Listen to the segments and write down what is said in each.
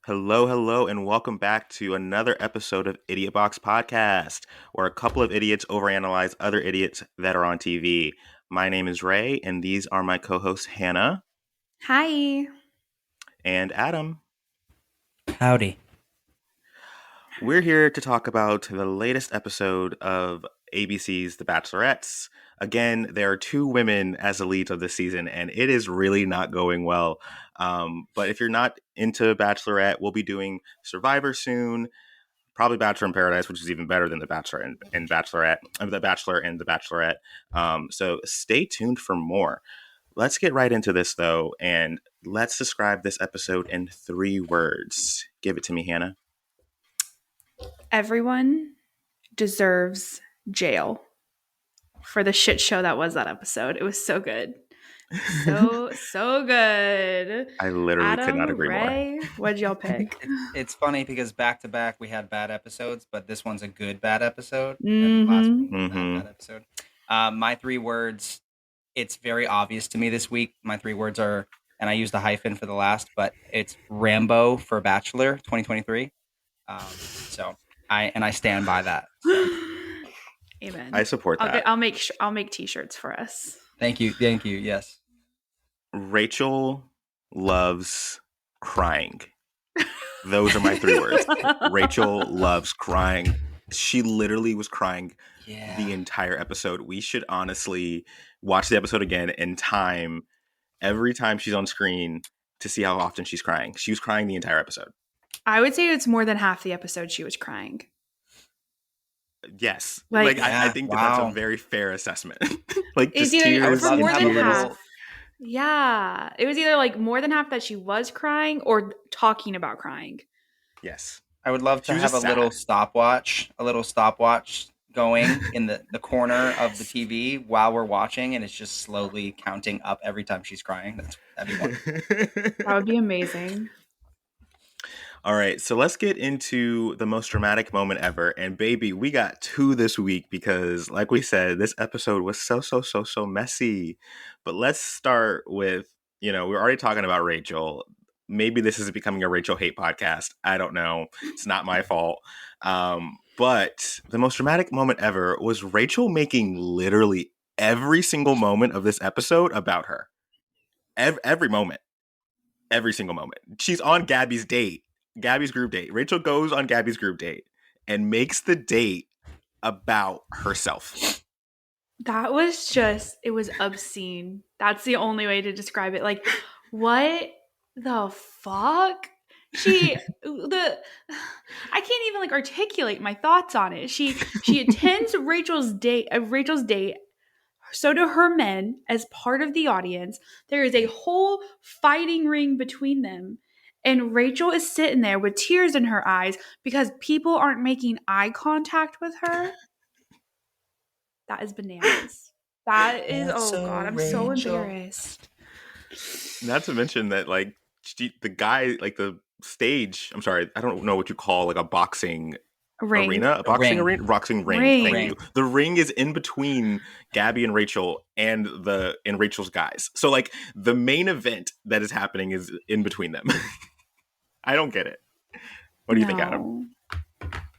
Hello, hello, and welcome back to another episode of IdiotBox Podcast, where a couple of idiots overanalyze other idiots that are on TV. My name is Ray, and these are my co-hosts Hannah Hi. and Adam. Howdy. We're here to talk about the latest episode of ABC's The Bachelorettes. Again, there are two women as the leads of this season, and it is really not going well. But if you're not into Bachelorette, we'll be doing Survivor soon. Probably Bachelor in Paradise, which is even better than The Bachelor and Bachelorette, The Bachelor and The Bachelorette. So stay tuned for more. Let's get right into this, though, and let's describe this episode in 3 words. Give it to me, Hannah. Everyone deserves jail for the shit show that was that episode. It was so good. So good. I literally Adam, could not agree Ray, what'd y'all pick? It's funny because back to back we had bad episodes, but this one's a good bad episode. And last week was a bad episode. My 3 words, it's very obvious to me this week. My 3 words are, and I used a hyphen for the last, but it's Rambo for Bachelor 2023. I stand by that. So. Amen. I support that. I'll make t-shirts for us. Thank you. Yes. Rachel loves crying. Those are my 3 words. Rachel loves crying. She literally was crying the entire episode. We should honestly watch the episode again and time every time she's on screen to see how often she's crying. She was crying the entire episode. I would say it's more than half the episode she was crying. Yes. I think that's a very fair assessment. It's either more than half. Yeah. It was either more than half that she was crying or talking about crying. Yes. I would love to have a little stopwatch going in the corner of the TV while we're watching, and it's just slowly counting up every time she's crying. That'd be wonderful. That would be amazing. All right, so let's get into the most dramatic moment ever. And baby, we got 2 this week because, like we said, this episode was so messy. But let's start with, we're already talking about Rachel. Maybe this is becoming a Rachel hate podcast. I don't know. It's not my fault. But the most dramatic moment ever was Rachel making literally every single moment of this episode about her. Every moment. Every single moment. She's on Gabby's group date. Rachel goes on Gabby's group date and makes the date about herself. That was it was obscene. That's the only way to describe it. What the fuck? I can't even articulate my thoughts on it. She attends Rachel's date. So do her men as part of the audience. There is a whole fighting ring between them. And Rachel is sitting there with tears in her eyes because people aren't making eye contact with her. That is bananas. That is, God, I'm so embarrassed. Not to mention that, the guy, the stage, I'm sorry, I don't know what you call, a boxing arena? Boxing ring. Thank you. The ring is in between Gabby and Rachel and Rachel's guys. So, the main event that is happening is in between them. I don't get it. What do you think, Adam?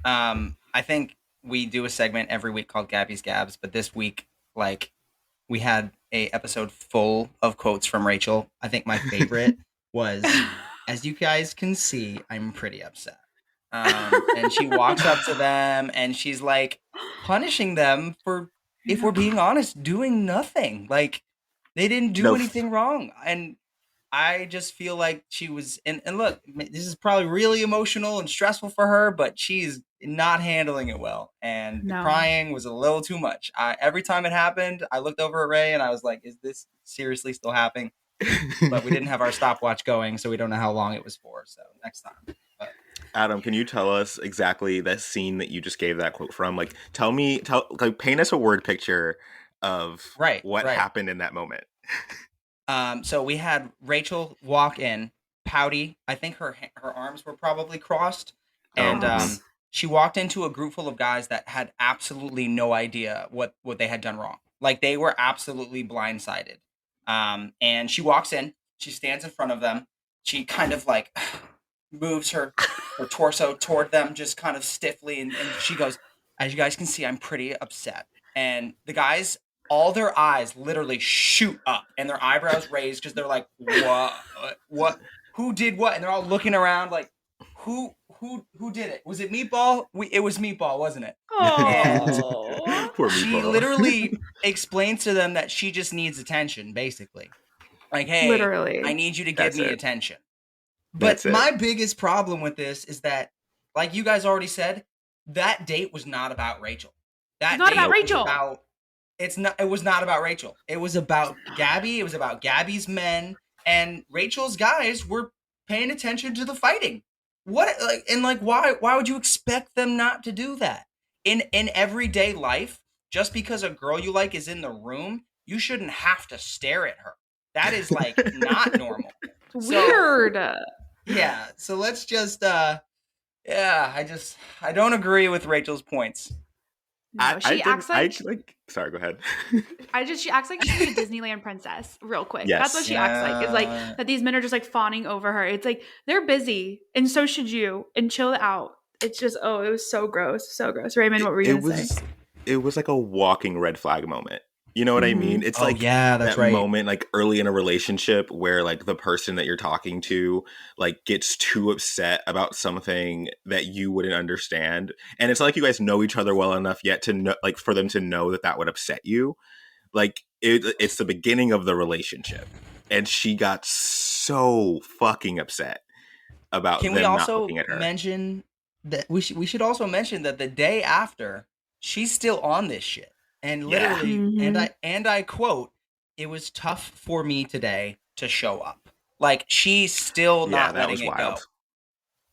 I think we do a segment every week called Gabby's Gabs, but this week, we had a episode full of quotes from Rachel. I think my favorite was, "As you guys can see, I'm pretty upset." And she walks up to them and she's punishing them for, if we're being honest, doing nothing. They didn't do anything wrong. And I just feel like she was, and look, this is probably really emotional and stressful for her, but she's not handling it well. And the crying was a little too much. Every time it happened, I looked over at Ray and I was like, is this seriously still happening? But we didn't have our stopwatch going, so we don't know how long it was for. So next time. But Adam, can you tell us exactly that scene that you just gave that quote from? Paint us a word picture of what happened in that moment. So we had Rachel walk in, pouty. I think her arms were probably crossed. And she walked into a group full of guys that had absolutely no idea what they had done wrong. They were absolutely blindsided. And she walks in, she stands in front of them. She kind of moves her torso toward them just kind of stiffly, and she goes, as you guys can see, I'm pretty upset. And the guys, all their eyes literally shoot up and their eyebrows raised because they're like, what, who did what? And they're all looking around like, who did it? Was it Meatball? It was Meatball, wasn't it? And Oh, Poor she Meatball. literally explains to them that she just needs attention, basically. Like, hey, I literally. need you to give That's me it. attention. That's But it. my biggest problem with this is that, like you guys already said, that date was not about Rachel. That Not date about was Rachel. about it was not about Rachel. It was about Gabby, it was about Gabby's men, and Rachel's guys were paying attention to the fighting. What like why would you expect them not to do that? In everyday life, just because a girl you like is in the room, you shouldn't have to stare at her. That is like not normal. It's So weird. yeah, so let's just yeah, I don't agree with Rachel's points. No, I she didn't. acts like Sorry, go ahead. she acts like she's a Disneyland princess, real quick. That's what Yes. she acts like. Is like Yeah. that these men are just like fawning over her. It's like they're busy, and so should you. And chill out. It's just it was so gross, so gross. Raymond, what were you It gonna say? was it was like a walking red flag moment. You know what I Mm-hmm. mean? It's Oh like yeah, that's that right. moment like early in a relationship where like the person that you're talking to like gets too upset about something that you wouldn't understand. And it's not like you guys know each other well enough yet to know like for them to know that that would upset you. Like it's the beginning of the relationship. And she got so fucking upset about Can we them not also looking at her. mention that we should also mention that the day after, she's still on this shit. And Yeah. literally, and Mm-hmm. I quote, it was tough for me today to show up. Like she's still Yeah, not that letting was it go. wild.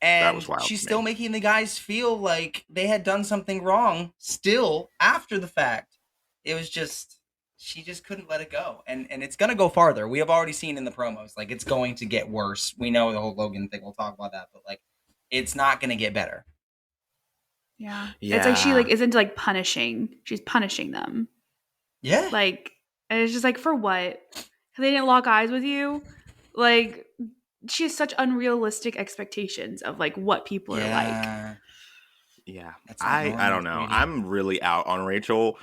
That was And wild she's to me. still making the guys feel like they had done something wrong still after the fact. It was just she just couldn't let it go. And it's gonna go farther. We have already seen in the promos, like it's going to get worse. We know the whole Logan thing, we'll talk about that, but like it's not gonna get better. Yeah, it's like she Yeah. like isn't like punishing. She's punishing them. Yeah. Like, and it's just like for what? They didn't lock eyes with you. Like, she has such unrealistic expectations of like what people are like. Yeah. Yeah. That's not I normal, don't know. sweetie. I'm really out on Rachel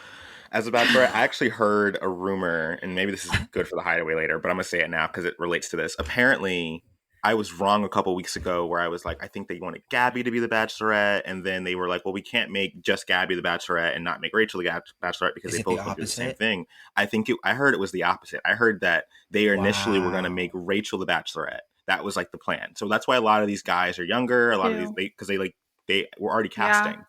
as a bachelorette. I actually heard a rumor, and maybe this is good for the hideaway later, but I'm gonna say it now because it relates to this. Apparently, I was wrong a couple weeks ago where I was like, I think they wanted Gabby to be the bachelorette, and then they were like, well, we can't make just Gabby the bachelorette and not make Rachel the bachelorette because Is they it the both want to do the same opposite? thing. I heard it was the opposite. I heard that they initially were going to make Wow. Rachel the bachelorette. That was like the plan. So that's why a lot of these guys are younger. A lot of these Ew. because they were already Yeah, casting, that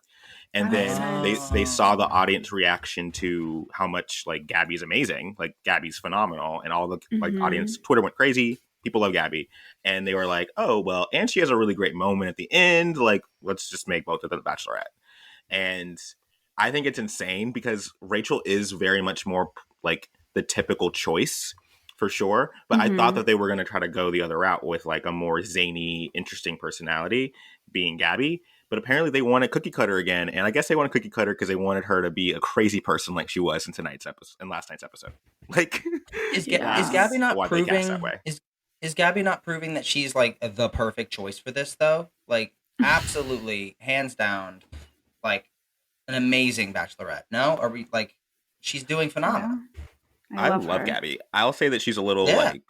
and makes then sense. they saw the Oh. audience reaction to how much like Gabby's amazing, like Gabby's phenomenal, and all the like Mm-hmm. audience Twitter went crazy. People love Gabby, and they were like, "Oh well," and she has a really great moment at the end. Like, let's just make both of them the Bachelorette. And I think it's insane because Rachel is very much more like the typical choice for sure. But I thought Mm-hmm. that they were going to try to go the other route with like a more zany, interesting personality being Gabby. But apparently they wanted Cookie Cutter again. And I guess they wanted Cookie Cutter because they wanted her to be a crazy person like she was in tonight's episode, in last night's episode. Like, Is Yeah. Gabby that's not why they cast that proving way. is Gabby not proving that she's like the perfect choice for this though? Like absolutely, hands down, like an amazing bachelorette. No? Are we like she's doing Yeah, phenomenal. I I love love her Gabby. I'll say that she's a little Yeah. like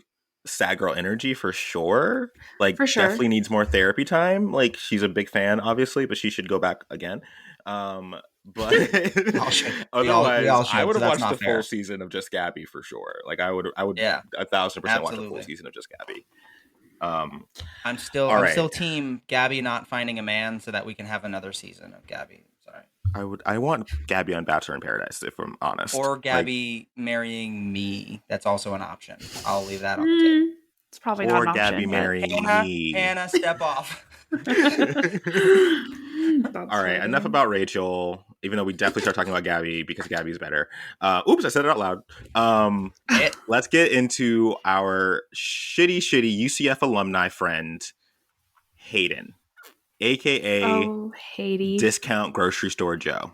sad girl energy for sure. Like for sure. definitely needs more therapy time. Like she's a big fan, obviously, but she should go back again. But We all should. We otherwise, all I should, would so have that's watched the not full fair. season of just Gabby for sure. Like I would Yeah, 1,000% watch a full absolutely. season of just Gabby. Um, I'm still all I'm right. still team Gabby not finding a man so that we can have another season of Gabby. Sorry. I want Gabby on Bachelor in Paradise, if I'm honest. Or Like, Gabby marrying me. That's also an option. I'll leave that on the table. Mm, it's probably not or an Gabby option, but marrying Hannah, me. Hannah, step off. All that's right, enough funny. about Rachel. Even though we definitely start talking about Gabby because Gabby's better. Oops, I said it out loud. It. Let's get into our shitty UCF alumni friend Hayden, aka Oh, Haiti. Discount Grocery Store Joe,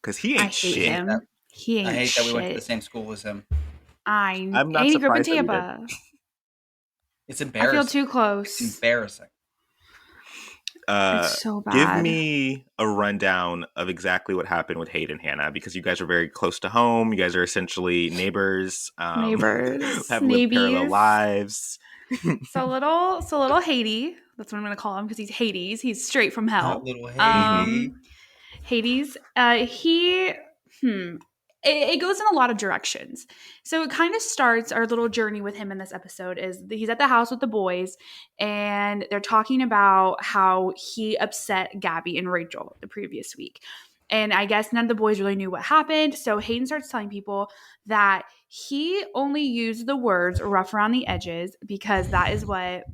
because he I ain't hate I hate shit. that. him. He I ain't hate that we went to the shit. same school as him. I'm not And he grew up in surprised that we did. Tampa. It's I feel embarrassing. too It's close. embarrassing. Uh, It's so Give bad. me a rundown of exactly what happened with Hayden and Hannah, because you guys are very close to home. You guys are essentially neighbors. Neighbors, Have lived parallel maybes. lives. So little Hades. That's what I'm gonna call him because he's Hades. He's straight from hell. Little Mm-hmm. Haiti. Hades. He. Hmm. It goes in a lot of directions. So it kind of starts our little journey with him in this episode is he's at the house with the boys and they're talking about how he upset Gabby and Rachel the previous week. And I guess none of the boys really knew what happened. So Hayden starts telling people that he only used the words rough around the edges because that is what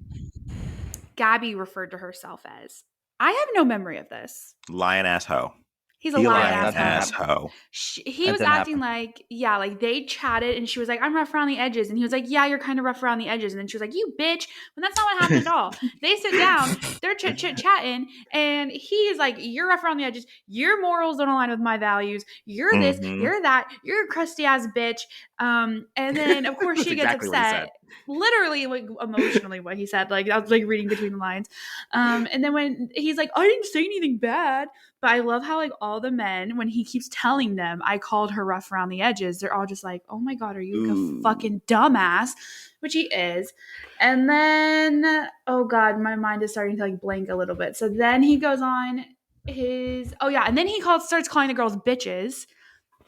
Gabby referred to herself as. I have no memory of this. Lion ass hoe. He's a He lying Yeah, lion that didn't ass asshole. happen. hoe. He That was didn't acting happen. like, yeah, like they chatted and she was like, I'm rough around the edges. And he was like, yeah, you're kind of rough around the edges. And then she was like, you bitch. When that's not what happened at all. They sit down, they're chatting, and he's like, you're rough around the edges. Your morals don't align with my values. You're this, Mm-hmm. you're that, you're a crusty ass bitch. And then, of course, That's she gets exactly what he said. upset. Literally, like emotionally, what he said. Like, I was like reading between the lines. And then when he's like, I didn't say anything bad. But I love how like all the men, when he keeps telling them, I called her rough around the edges, they're all just like, oh my God, are you like a Ooh. fucking dumbass? Which he is. And then, oh God, my mind is starting to like blank a little bit. So then he goes on and then he starts calling the girls bitches.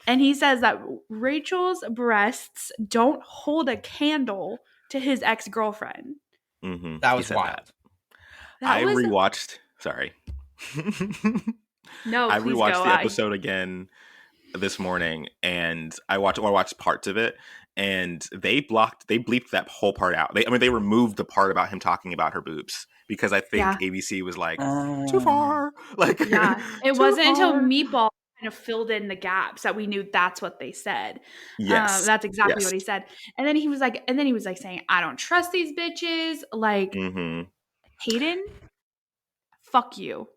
And he says that Rachel's breasts don't hold a candle to his ex-girlfriend. Mm-hmm. That He was said that. wild. That I was rewatched. Sorry. no, I please go. rewatched the episode again this morning, and I watched parts of it, and they bleeped that whole part out. They removed the part about him talking about her boobs because I think Yeah. ABC was like too Um, far, like Yeah, it too wasn't until far. Meatball kind of filled in the gaps that we knew that's what they said. Yes, That's exactly yes. what he said. And then he was like saying, "I don't trust these bitches." Like Mm-hmm. Hayden, fuck you.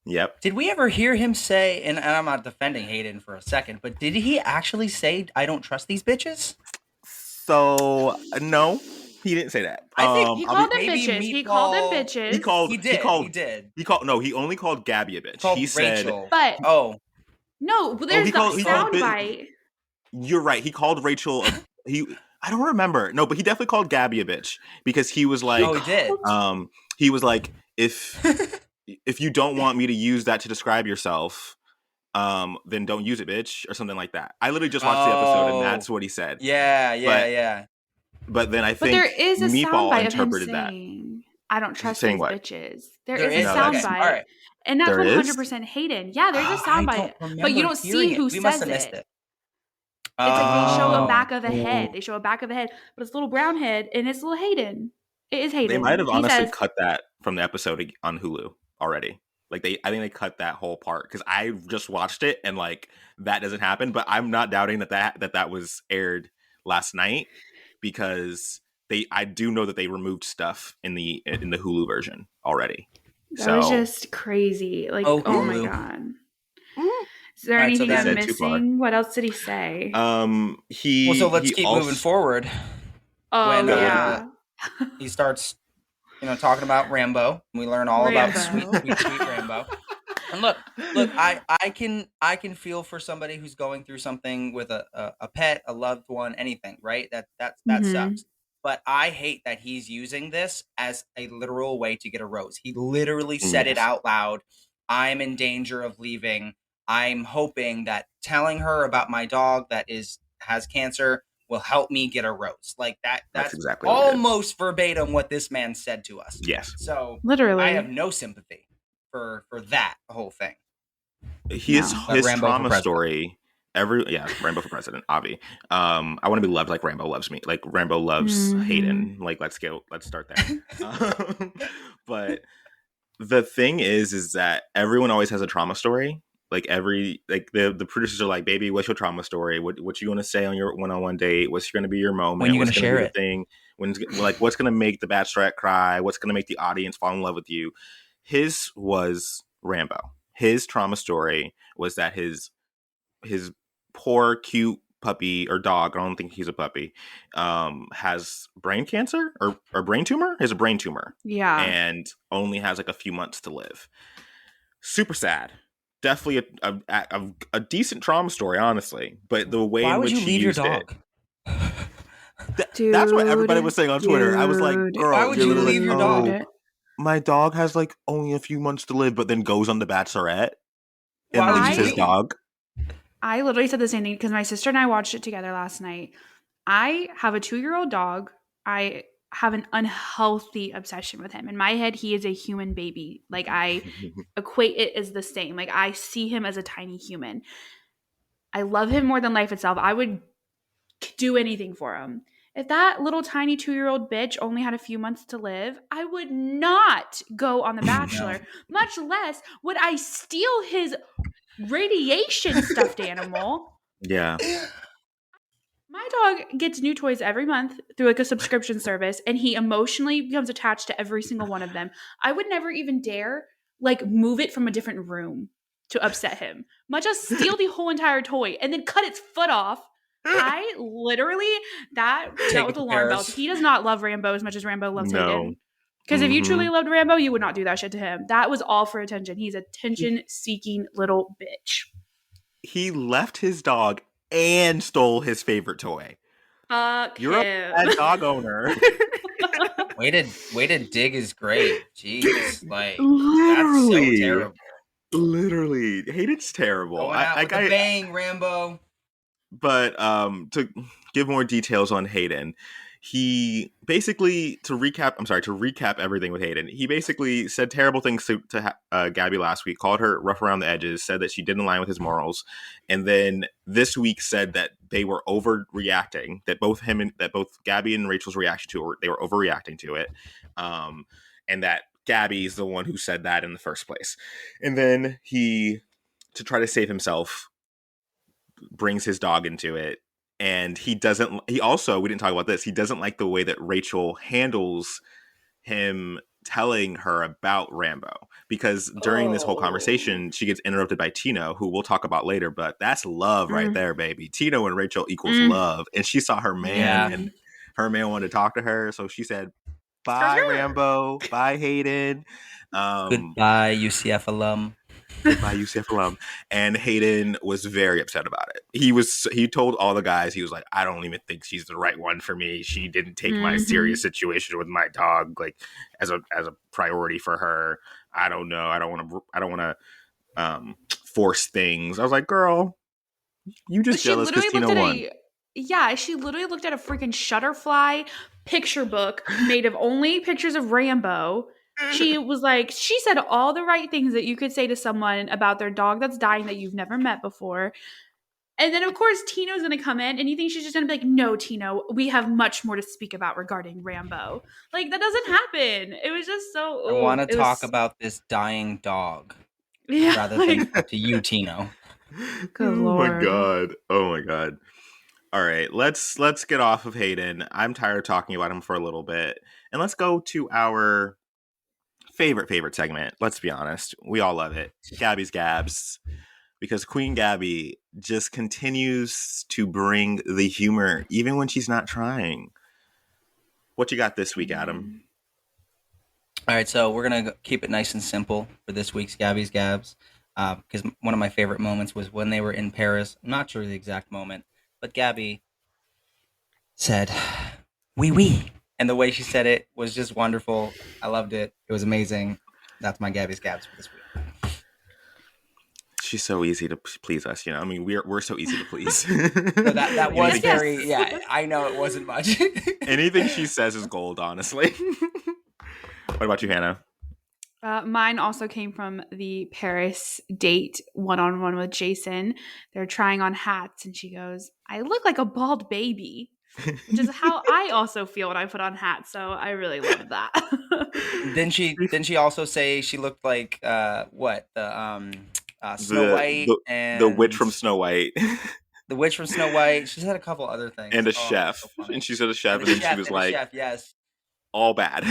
Yep. did we ever hear him say, and I'm not defending Hayden for a second, but did he actually say, I don't trust these bitches? So no, he didn't say that. I think He I'll be. called them maybe bitches. He called them Meatball. He bitches. called. He He did. He called. did. He called. No, he only called Gabby a He bitch. He called said. Rachel. But Oh, no, Oh, there's he the called. He called. sound bite. You're right. He called Rachel a he. I don't remember. No, but he definitely called Gabby a bitch because he was He oh, he like, did. called um, he was like, if you don't want me to use that to describe yourself, then don't use it, bitch, or something like that. I literally just watched the episode, and Oh, that's what he said. yeah, yeah, But yeah. then I But there think is a Meatball soundbite of him interpreted that. saying, I don't trust Saying these what? bitches. There There is a is. No, sound Okay. that's All bite, right. and that's there is. 100% Hayden. Yeah, there's a sound I don't bite, but you remember don't hearing see it. who We must says have missed it. it. It's like they show a Oh. back of a head. They show a back of a head, but it's a little brown head, and it's little Hayden. It is They might Hayden. have He honestly says, cut that from the episode on Hulu already. Like I think they cut that whole part because I just watched it and like that doesn't happen. But I'm not doubting that was aired last night because I do know that they removed stuff in the Hulu version already. that was So just crazy. Like, Oh, oh my Hulu. God. mm, Is there All right. So anything he I'm then, said too far. missing? What else did he say? so let's He keep moving also forward. Oh, When go ahead. yeah. he starts, talking about Rambo, we learn all about sweet, Rambo. sweet, sweet Rambo. And look, I can feel for somebody who's going through something with a pet, a loved one, anything, right? That Mm-hmm. sucks. But I hate that he's using this as a literal way to get a rose. He literally said it Yes, out loud. I'm in danger of leaving. I'm hoping that telling her about my dog that has cancer will help me get a rose. Like that that's that's exactly what he did. almost verbatim what this man said to us. Yes, So I have Literally. no sympathy for that whole thing. his No. But his Rambo for trauma president. story. Rambo for president, Avi. I want to be loved like Rambo loves me, like Rambo loves Mm-hmm. Hayden. Like let's start there. But the thing is that everyone always has a trauma story. Like the producers are like, baby, what's your trauma story? What you going to say on your one-on-one date? What's going to be your When moment? you What's gonna going to be share the it? thing? What's going to make the bachelorette cry? What's going to make the audience fall in love with you? His was Rambo. His trauma story was that his poor, cute puppy or dog, I don't think he's a puppy, has brain cancer or brain tumor. He has a brain tumor Yeah. and only has like a few months to live. Super sad. Definitely a decent trauma story, honestly. But the way Why in would which you she leave your used it, dog? that's what everybody was Dude. saying on Twitter. I was like, Why girl, would you're you literally like, leave your dog? oh, my dog has like only a few months to live, but then goes on The Bachelorette and Why would leaves you his I leave? dog. I literally said the same thing because my sister and I watched it together last night. I have a 2-year-old dog. I have an unhealthy obsession with him. In my head, he is a human baby. Like I equate it as the same. Like I see him as a tiny human. I love him more than life itself. I would do anything for him. If that little tiny 2-year-old bitch only had a few months to live, I would not go on The No. Bachelor, much less would I steal his radiation stuffed animal. Yeah. My dog gets new toys every month through like a subscription service, and he emotionally becomes attached to every single one of them. I would never even dare like move it from a different room to upset him, much as steal the whole entire toy and then cut its foot off. I literally that Take was it to alarm bells. Paris. He does not love Rambo as much as Rambo loves No. Hayden. Because if you truly loved Rambo, you would not do that shit to him. That was all for attention. He's attention seeking little bitch. He left his dog and stole his favorite toy. Fuck You're a him. bad dog owner. Way to dig his grave. Jeez. Like that's so Literally. terrible. Literally. Hayden's terrible. Going out with a bang, Rambo. But to give more details on Hayden, he basically to recap everything with Hayden. He basically said terrible things to Gabby last week, called her rough around the edges, said that she didn't align with his morals, and then this week said that they were overreacting. That both Gabby and Rachel's reaction to it, they were overreacting to it, and that Gabby's the one who said that in the first place. And then he, to try to save himself, brings his dog into it, and he also, we didn't talk about this, he doesn't like the way that Rachel handles him telling her about Rambo, because during this whole conversation she gets interrupted by Tino, who we'll talk about later, but that's love right there, baby. Tino and Rachel equals love, and she saw her man, Yeah. and her man wanted to talk to her, so she said, bye Rambo, bye Hayden. Goodbye, UCF alum. Goodbye, UCF alum. And Hayden was very upset about it. He told all the guys, he was like, I don't even think she's the right one for me. She didn't take my serious situation with my dog like as a priority for her. I don't know. I don't want to force things. I was like, girl, you just She jealous because literally Tino looked at won. she literally looked at a freaking Shutterfly picture book made of only pictures of Rambo. She was like, she said all the right things that you could say to someone about their dog that's dying that you've never met before. And then, of course, Tino's going to come in, and you think she's just going to be like, no, Tino, we have much more to speak about regarding Rambo. Like, that doesn't happen. It was just I want to it talk was, about this dying dog yeah, rather like, than talk to you, Tino. good Oh my Lord. god. Oh my god. All right, let's get off of Hayden. I'm tired of talking about him for a little bit. And let's go to our favorite segment. Let's be honest. We all love it. Gabby's Gabs. Because Queen Gabby just continues to bring the humor even when she's not trying. What you got this week, Adam? All right, so we're going to keep it nice and simple for this week's Gabby's Gabs. Because one of my favorite moments was when they were in Paris. I'm not sure the exact moment, but Gabby said, "Oui, oui," and the way she said it was just wonderful. I loved it. It was amazing. That's my Gabby's Gabs for this week. She's so easy to please us, you know. I mean, we're so easy to please. So that was anything, very, yeah. I know it wasn't much. anything she says is gold, honestly. What about you, Hannah? Mine also came from the Paris date one-on-one with Jason. They're trying on hats, and she goes, I look like a bald baby, which is how I also feel when I put on hats. So I really love that. Didn't she also say she looked like what Snow White and the witch from Snow White. The witch from Snow White. She said a couple other things. And a Oh, chef. so funny. And she said a chef, And and then she was like, chef, yes. all bad.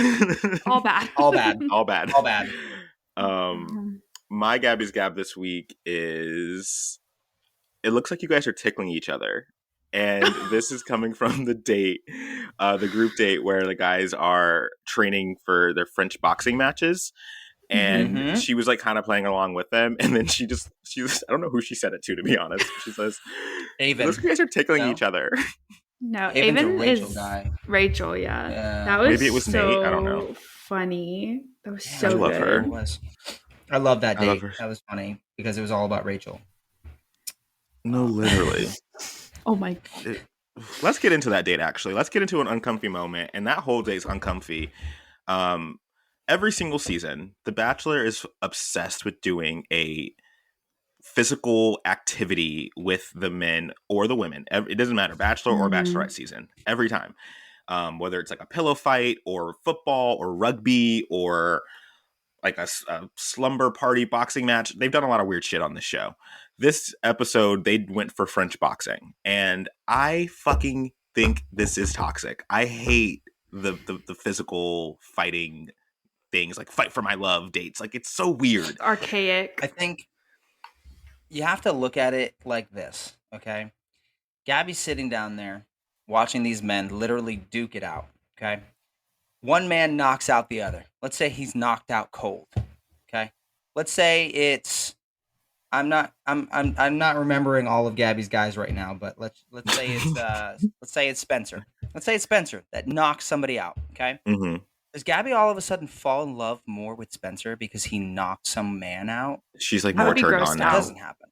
All bad. All bad. All bad. All bad. My Gabby's Gab this week is, it looks like you guys are tickling each other. And this is coming from the date, the group date where the guys are training for their French boxing matches. And Mm-hmm. she was like kind of playing along with them. And then she was, I don't know who she said it to be honest. She says, those Avon. guys are tickling No? each other. No, Avon's a Avon Rachel is guy. Rachel. Yeah, Yeah. that was Maybe it was Nate. I don't know. so funny. That was Damn, I so I love forget who her. it good. was. I love that I love date. her. That was funny because it was all about Rachel. No, literally. Oh my god. Let's get into that date, actually. Let's get into an uncomfy moment. And that whole date's uncomfy. Every single season, The Bachelor is obsessed with doing a physical activity with the men or the women. It doesn't matter, Bachelor or Bachelorette season, every time. Whether it's like a pillow fight or football or rugby or like a slumber party boxing match. They've done a lot of weird shit on this show. This episode, they went for French boxing. And I fucking think this is toxic. I hate the physical fighting things, like fight for my love dates. Like, it's so weird. Archaic. I think you have to look at it like this, okay? Gabby's sitting down there watching these men literally duke it out, okay? One man knocks out the other. Let's say he's knocked out cold, okay? Let's say it's I'm not remembering all of Gabby's guys right now, but let's say it's let's say it's Spencer. Let's say it's Spencer that knocks somebody out, okay? Mm-hmm. Does Gabby all of a sudden fall in love more with Spencer because he knocked some man out? She's like I would more be turned grossed on That now. out. doesn't happen.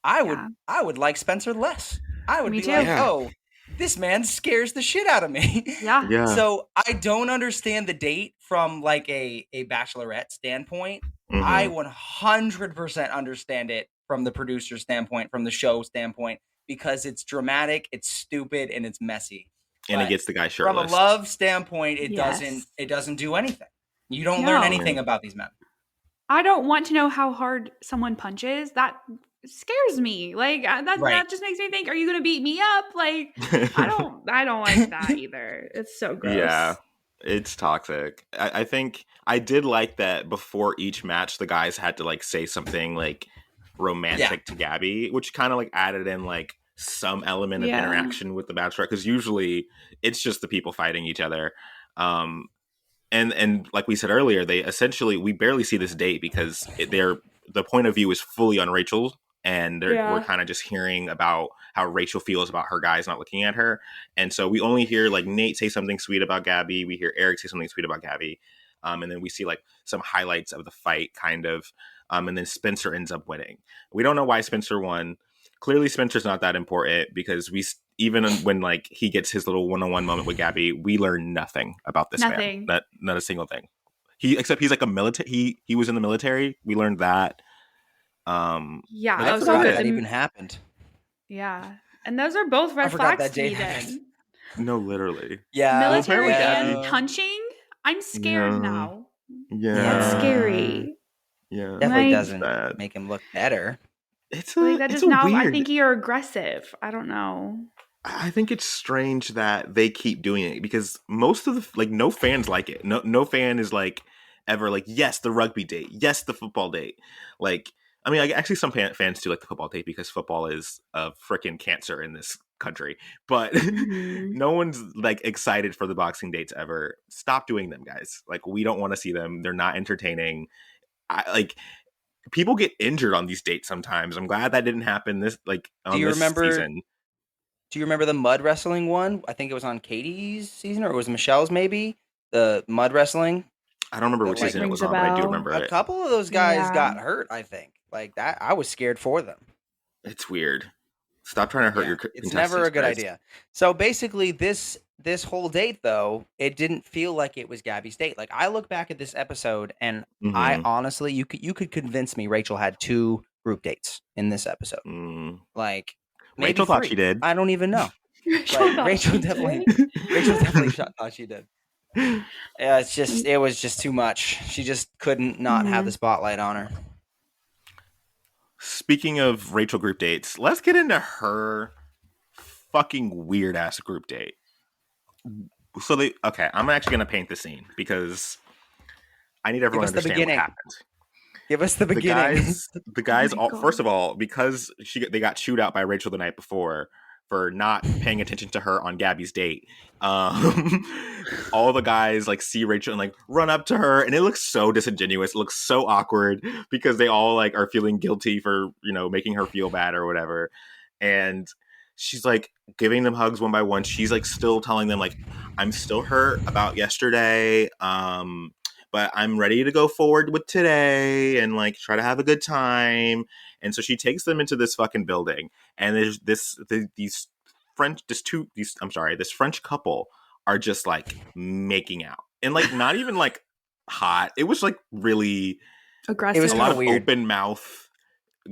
I Yeah. would like Spencer less. I would Me be too. like, Yeah. oh, this man scares the shit out of me. Yeah. Yeah. So I don't understand the date from like a Bachelorette standpoint. Mhm. I 100% understand it from the producer standpoint, from the show standpoint, because it's dramatic, it's stupid, and it's messy. And it But gets the guy from a shirtless. love standpoint, it Yes. doesn't do anything. You don't learn No. anything about these men. I don't want to know how hard someone punches. That scares me. Like that Right. just makes me think, are you going to beat me up? Like I don't like that either. It's so gross. Yeah, it's toxic. I think I did like that before each match, the guys had to like say something like romantic to Gabby, which kind of like added in like some element of Yeah. interaction with the Bachelorette, because usually it's just the people fighting each other. And like we said earlier, they essentially, we barely see this date because the point of view is fully on Rachel, and Yeah. we're kind of just hearing about how Rachel feels about her guys not looking at her. And so we only hear like Nate say something sweet about Gabby. We hear Eric say something sweet about Gabby. And then we see like some highlights of the fight kind of. And then Spencer ends up winning. We don't know why Spencer won. Clearly Spencer's not that important, because even when like he gets his little one-on-one moment with Gabby, we learn nothing about this Nothing. man. Not a single thing. Except he's like a military. He was in the military. We learned that. Yeah. but I that's Also, about forgot it. that even happened. Yeah. And those are both red forgot flags that to me date then. happened. No, literally. Yeah. Military apparently and punching. I'm scared Yeah. now. Yeah. That's scary. Yeah. Definitely Like- doesn't Bad. make him look better. It's Like that it's just a now weird. I think you're aggressive. I don't know. I think it's strange that they keep doing it, because most of the like no fans like it. No fan is like ever like, yes, the rugby date, yes, the football date. Like, I mean, actually some fans do like the football date because football is a freaking cancer in this country. But Mhm. no one's like excited for the boxing dates ever. Stop doing them, guys. Like, we don't want to see them. They're not entertaining. People get injured on these dates sometimes. I'm glad that didn't happen this season. Do you remember the mud wrestling one? I think it was on Katie's season, or it was Michelle's maybe. The mud wrestling. I don't remember That, which like, season it was rings on, a but I do bell. remember A it. couple of those guys Yeah. got hurt. I think like that. I was scared for them. It's weird. Stop trying to hurt your It's never a good contestants, guys. idea. So basically, this whole date though, it didn't feel like it was Gabby's date. Like I look back at this episode, and I Mhm. honestly, you could convince me Rachel had 2 group dates in this episode. Mm. Like maybe Rachel thought 3. she did. I don't even know. Rachel Rachel thought she definitely- did. Rachel definitely thought she did. Yeah, it was just too much. She just couldn't not have the spotlight on her. Speaking of Rachel group dates, let's get into her fucking weird ass group date. So I'm actually gonna paint the scene because I need everyone us to the understand beginning. what happened. Give us the beginning. The guys Oh my all God. first of all, because they got chewed out by Rachel the night before. for not paying attention to her on Gabby's date. Um, all the guys like see Rachel and like run up to her, and it looks so disingenuous. It looks so awkward because they all like are feeling guilty for making her feel bad or whatever. And she's like giving them hugs one by one. She's like still telling them like, I'm still hurt about yesterday. But I'm ready to go forward with today and like try to have a good time. And so she takes them into this fucking building, and there's this French couple are just like making out, and like not even like hot. It was like really aggressive. It was a lot of weird. open mouth,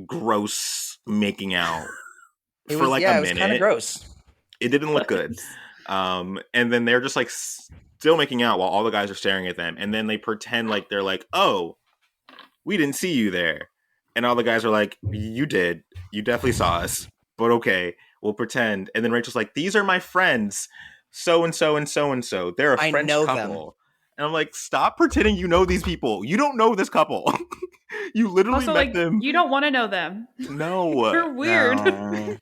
gross making out It for was, like yeah, a it was kind of minute. gross. It didn't look good. And then they're just like still making out while all the guys are staring at them, and then they pretend like they're like, oh, we didn't see you there. And all the guys are like, you did. You definitely saw us. But okay, we'll pretend. And then Rachel's like, these are my friends. So and so and so and so. They're a I French know couple. them. And I'm like, stop pretending you know these people. You don't know this couple. You literally Also, met like, them. you don't want to know them. No. You're weird. No.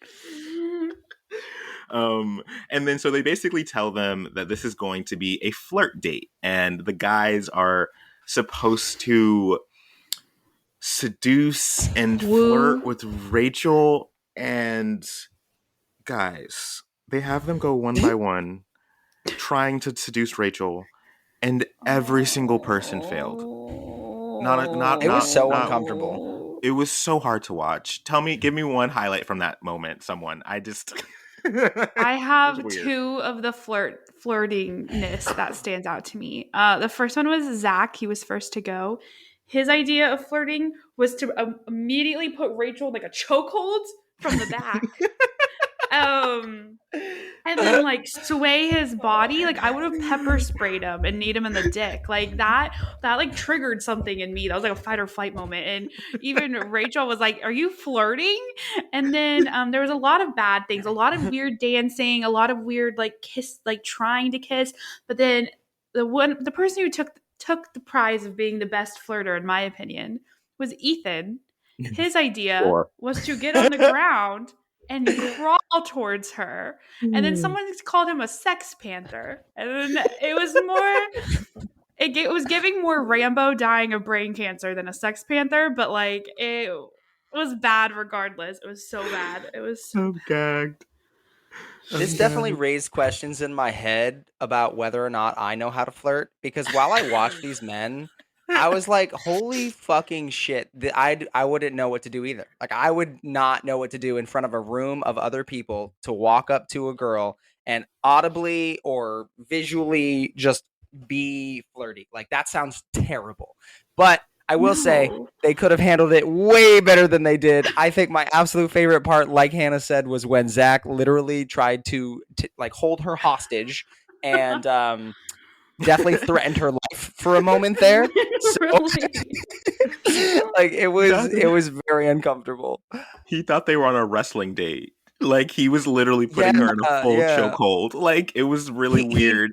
And then so they basically tell them that this is going to be a flirt date, and the guys are supposed to seduce and flirt with Rachel. And guys, they have them go one by one trying to seduce Rachel, and every single person failed. It was so uncomfortable. It was so hard to watch. Give me one highlight from that moment, someone. I have weird. two of the flirtingness that stands out to me. The first one was Zach. He was first to go. His idea of flirting was to immediately put Rachel in like a chokehold from the back. And then like sway his body. Like I would have pepper sprayed him and kneed him in the dick. Like that like triggered something in me. That was like a fight or flight moment. And even Rachel was like, are you flirting? And then there was a lot of bad things, a lot of weird dancing, a lot of weird like kiss, like trying to kiss. But then the person who took the prize of being the best flirter, in my opinion, was Ethan. His idea was to get on the ground and crawl towards her. And then someone called him a sex panther. And then it was more, it was giving more Rambo dying of brain cancer than a sex panther, but like it was bad regardless. It was so bad. It was so bad. gagged. This definitely raised questions in my head about whether or not I know how to flirt, because while I watched these men, I was like, holy fucking shit. I wouldn't know what to do either. Like, I would not know what to do in front of a room of other people to walk up to a girl and audibly or visually just be flirty. Like, that sounds terrible. But I will say they could have handled it way better than they did. I think my absolute favorite part, like Hannah said, was when Zach literally tried to like hold her hostage and definitely threatened her life for a moment there. So, like it was very uncomfortable. He thought they were on a wrestling date. Like he was literally putting her in a full chokehold. Like it was really weird.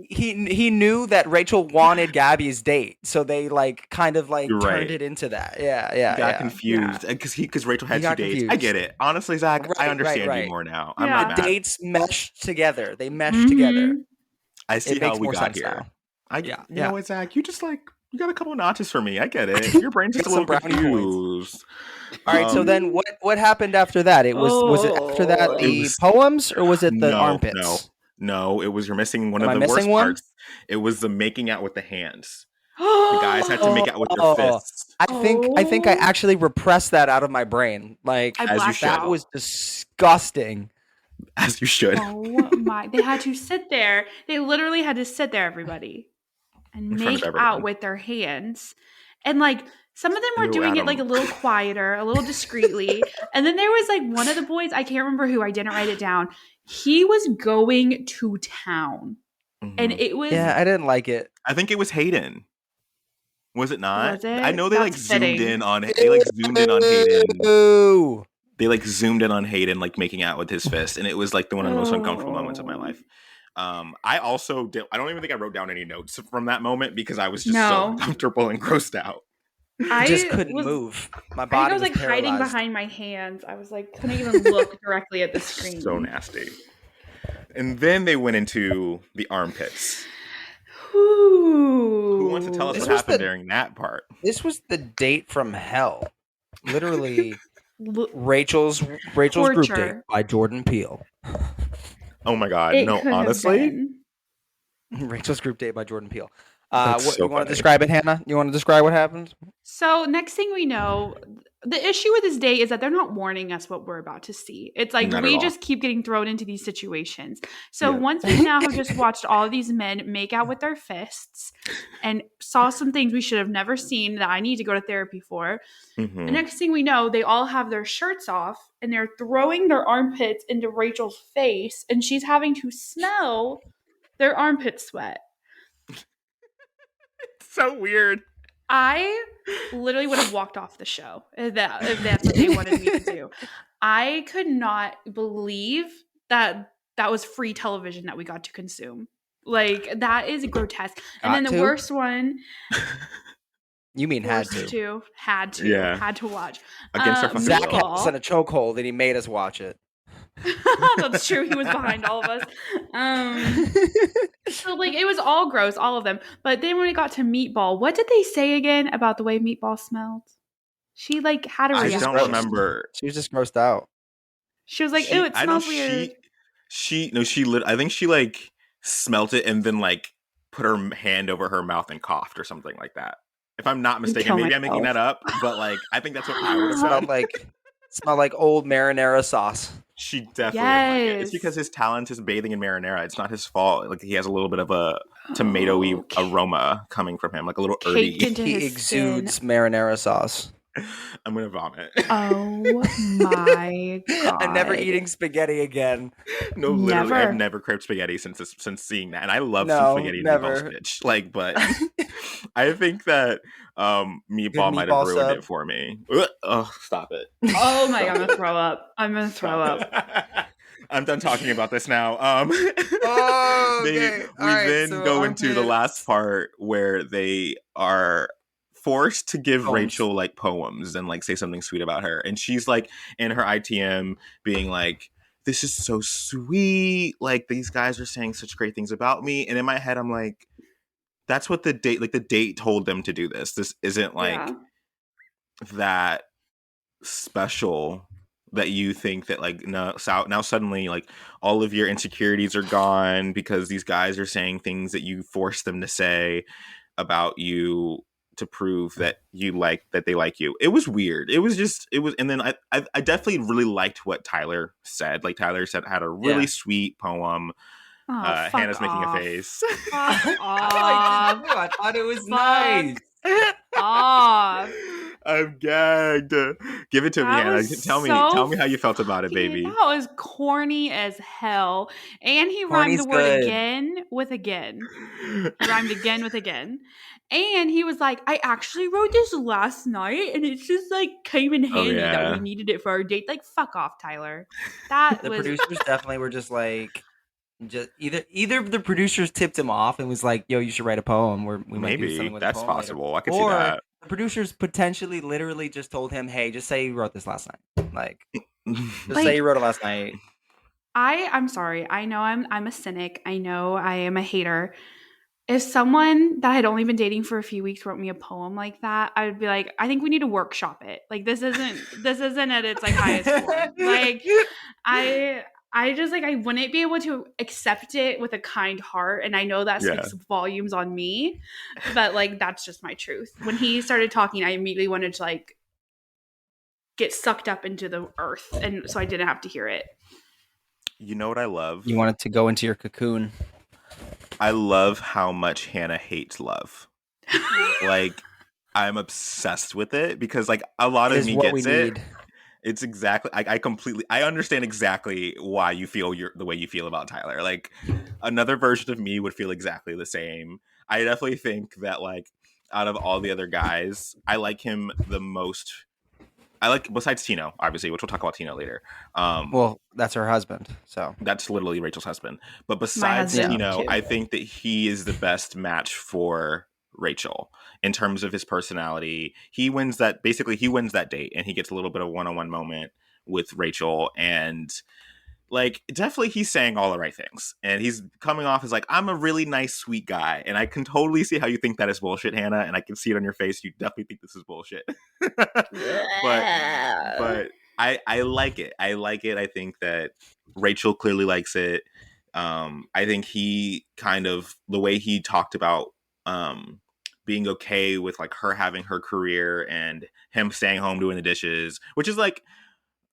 He knew that Rachel wanted Gabby's date, so they like kind of like turned it into that. Yeah. He got confused because Rachel had two dates. I get it. Honestly, Zach, I understand you more now. I'm not mad. Dates meshed together. They meshed together. I see how we got here. You know what, Zach? You got a couple of notches for me. I get it. Your brain's just a little confused. All right, so then what happened after that? It was it after that the poems, or was it the armpits? No, it was you're missing one of the worst parts. It was the making out with the hands. The guys had to make out with their fists. I think I actually repressed that out of my brain. Like that was disgusting. As you should. Oh my! They had to sit there. They literally had to sit there, everybody, and make out with their hands. And like some of them were doing it like a little quieter, a little discreetly. And then there was like one of the boys, I can't remember who, I didn't write it down. He was going to town. Mm-hmm. And it was... Yeah, I didn't like it. I think it was Hayden. Was it not? Was it? I know they zoomed in on Hayden. Ooh. They like zoomed in on Hayden like making out with his fist, and it was like one of the most uncomfortable moments of my life. I also I don't even think I wrote down any notes from that moment because I was just so uncomfortable and grossed out. Just I couldn't was move. My I think I body was was like hiding paralyzed. behind my hands. I was like couldn't even look directly at the So screen. nasty. And then they went into the armpits. Who wants to tell us Ooh. what This was happened the during that part? this was the date from hell. Literally, L- Rachel's group date torture. by Jordan Peele. Oh my god, It no, could have honestly, been. Rachel's group date by Jordan Peele. that's What so you want to funny. describe it, Hannah? You want to describe what happened? So next thing we know, the issue with this date is that they're not warning us what we're about to see. It's like Not at we all. just keep getting thrown into these situations. So Yeah. once we now have just watched all of these men make out with their fists and saw some things we should have never seen that I need to go to therapy for. Mm-hmm. The next thing we know, they all have their shirts off and they're throwing their armpits into Rachel's face and she's having to smell their armpit sweat. So weird. I literally would have walked off the show if that's what they wanted me to do. I could not believe that that was free television that we got to consume. Like that is grotesque. And then Got the to? worst one, You mean had forced to? to, had to, Yeah. had to watch. Against our fucking Zach will. had us in a chokehold, and he made us watch it. That's true. He was behind all of us. So like it was all gross, all of them. But then when we got to Meatball, what did they say again about the way Meatball smelled? She like had a I reaction. don't remember. She was just grossed out. She was like, "Ew, it I know smells weird." I think she like smelt it and then like put her hand over her mouth and coughed or something like that. If I'm not mistaken, Kill maybe I'm making that myself. up, but like I think that's what I would It have smelled done. like old marinara sauce. She definitely didn't like it. It's Yes. because his talent is bathing in marinara. It's not his fault. Like he has a little bit of a tomatoey Okay. aroma coming from him, like a little Caked herby. into He his skin. exudes marinara sauce. I'm gonna vomit. Oh my god! I'm never eating spaghetti again. No, literally, I've Never. never craved spaghetti since seeing that, and I love No, some spaghetti and never. meatballs, bitch. Like, but I think that meatball might have meatball ruined sub. it for me. Ugh, oh, stop it! Oh my god! I'm gonna throw up. I'm gonna throw Stop up. it. I'm done talking about this now. Oh, we okay. All right, then so go into the armpits. last part where they are forced to give Poems. Rachel like poems and like say something sweet about her, and she's like in her ITM being like, "This is so sweet. Like these guys are saying such great things about me," and in my head, I'm like, "That's what the date told them to do this. This isn't like Yeah. that special." That you think that like now suddenly like all of your insecurities are gone because these guys are saying things that you forced them to say about you to prove that they like you. It was weird. It was and then I definitely really liked what Tyler said. Like Tyler said had a really sweet poem. Oh, fuck Hannah's making a off. face. Fuck off. I thought it was Fuck nice. off. I'm gagged. Give it to me, That Hannah. was Tell me how you felt about it, fucking- baby. That was corny as hell. And he rhymed Corny's the word good. again with again. He rhymed again with again. And he was like, I actually wrote this last night and it's just like came in handy that yeah. we needed it for our date. Like, fuck off, Tyler. That The was producers definitely were just like, either the producers tipped him off and was like, "Yo, you should write a poem." We might do Maybe something with that's a poem possible. later. I could see Or that. the producers potentially literally just told him, "Hey, just say you wrote this last night. Like, just Like- say you wrote it last night." I'm sorry. I know I'm a cynic. I know I am a hater. If someone that had only been dating for a few weeks wrote me a poem like that, I would be like, I think we need to workshop it. Like this isn't at its like highest form. Like I just like I wouldn't be able to accept it with a kind heart, and I know that Yeah. speaks volumes on me, but like that's just my truth. When he started talking, I immediately wanted to like get sucked up into the earth, and so I didn't have to hear it. You know what I love? You wanted to go into your cocoon. I love how much Hannah hates love. Like, I'm obsessed with it because, like, a lot It of is me what gets we it. need. It's exactly. I understand exactly why you feel the way you feel about Tyler. Like, another version of me would feel exactly the same. I definitely think that, like, out of all the other guys, I like him the most. I like, besides Tino, obviously, which we'll talk about Tino later. Well, that's her husband, so That's literally Rachel's husband. But besides husband, Tino, too. I think that he is the best match for Rachel. in terms of his personality. He wins that date, and he gets a little bit of one-on-one moment with Rachel, and like definitely he's saying all the right things, and he's coming off as like, I'm a really nice sweet guy, and I can totally see how you think that is bullshit, Hannah, and I can see it on your face. You definitely think this is bullshit. but but I like it. I think that Rachel clearly likes it. I think he kind of, the way he talked about being okay with like her having her career and him staying home doing the dishes, which is like,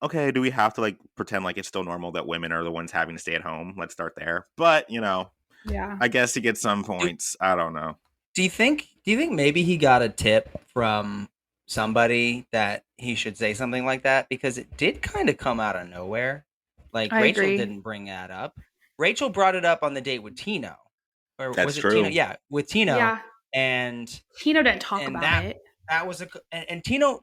okay, do we have to like pretend like it's still normal that women are the ones having to stay at home? Let's start there. But, Yeah. I guess he gets some points. I don't know. Do you think maybe he got a tip from somebody that he should say something like that? Because it did kind of come out of nowhere. Like I Rachel agree. didn't bring that up. Rachel brought it up on the date with Tino. Or That's was it true. Tino? Yeah, with Tino. Yeah. And Tino didn't talk and about it. that was and Tino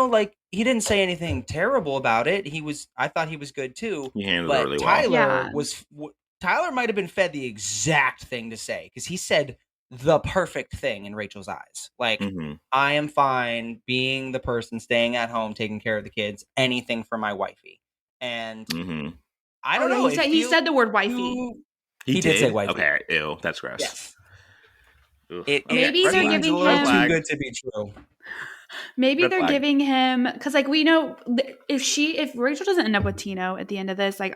like he didn't say anything terrible about it. I thought he was good too. He handled it But really well. Tyler Yeah. Tyler might have been fed the exact thing to say, because he said the perfect thing in Rachel's eyes. Like, I am fine being the person staying at home, taking care of the kids, anything for my wifey. And I don't know. He said the word wifey. He did say wifey. Okay, ew, that's gross. Yes. Maybe they're seems giving a little him too good to be true. Maybe Red they're flag. giving him, because like we know if Rachel doesn't end up with Tino at the end of this, like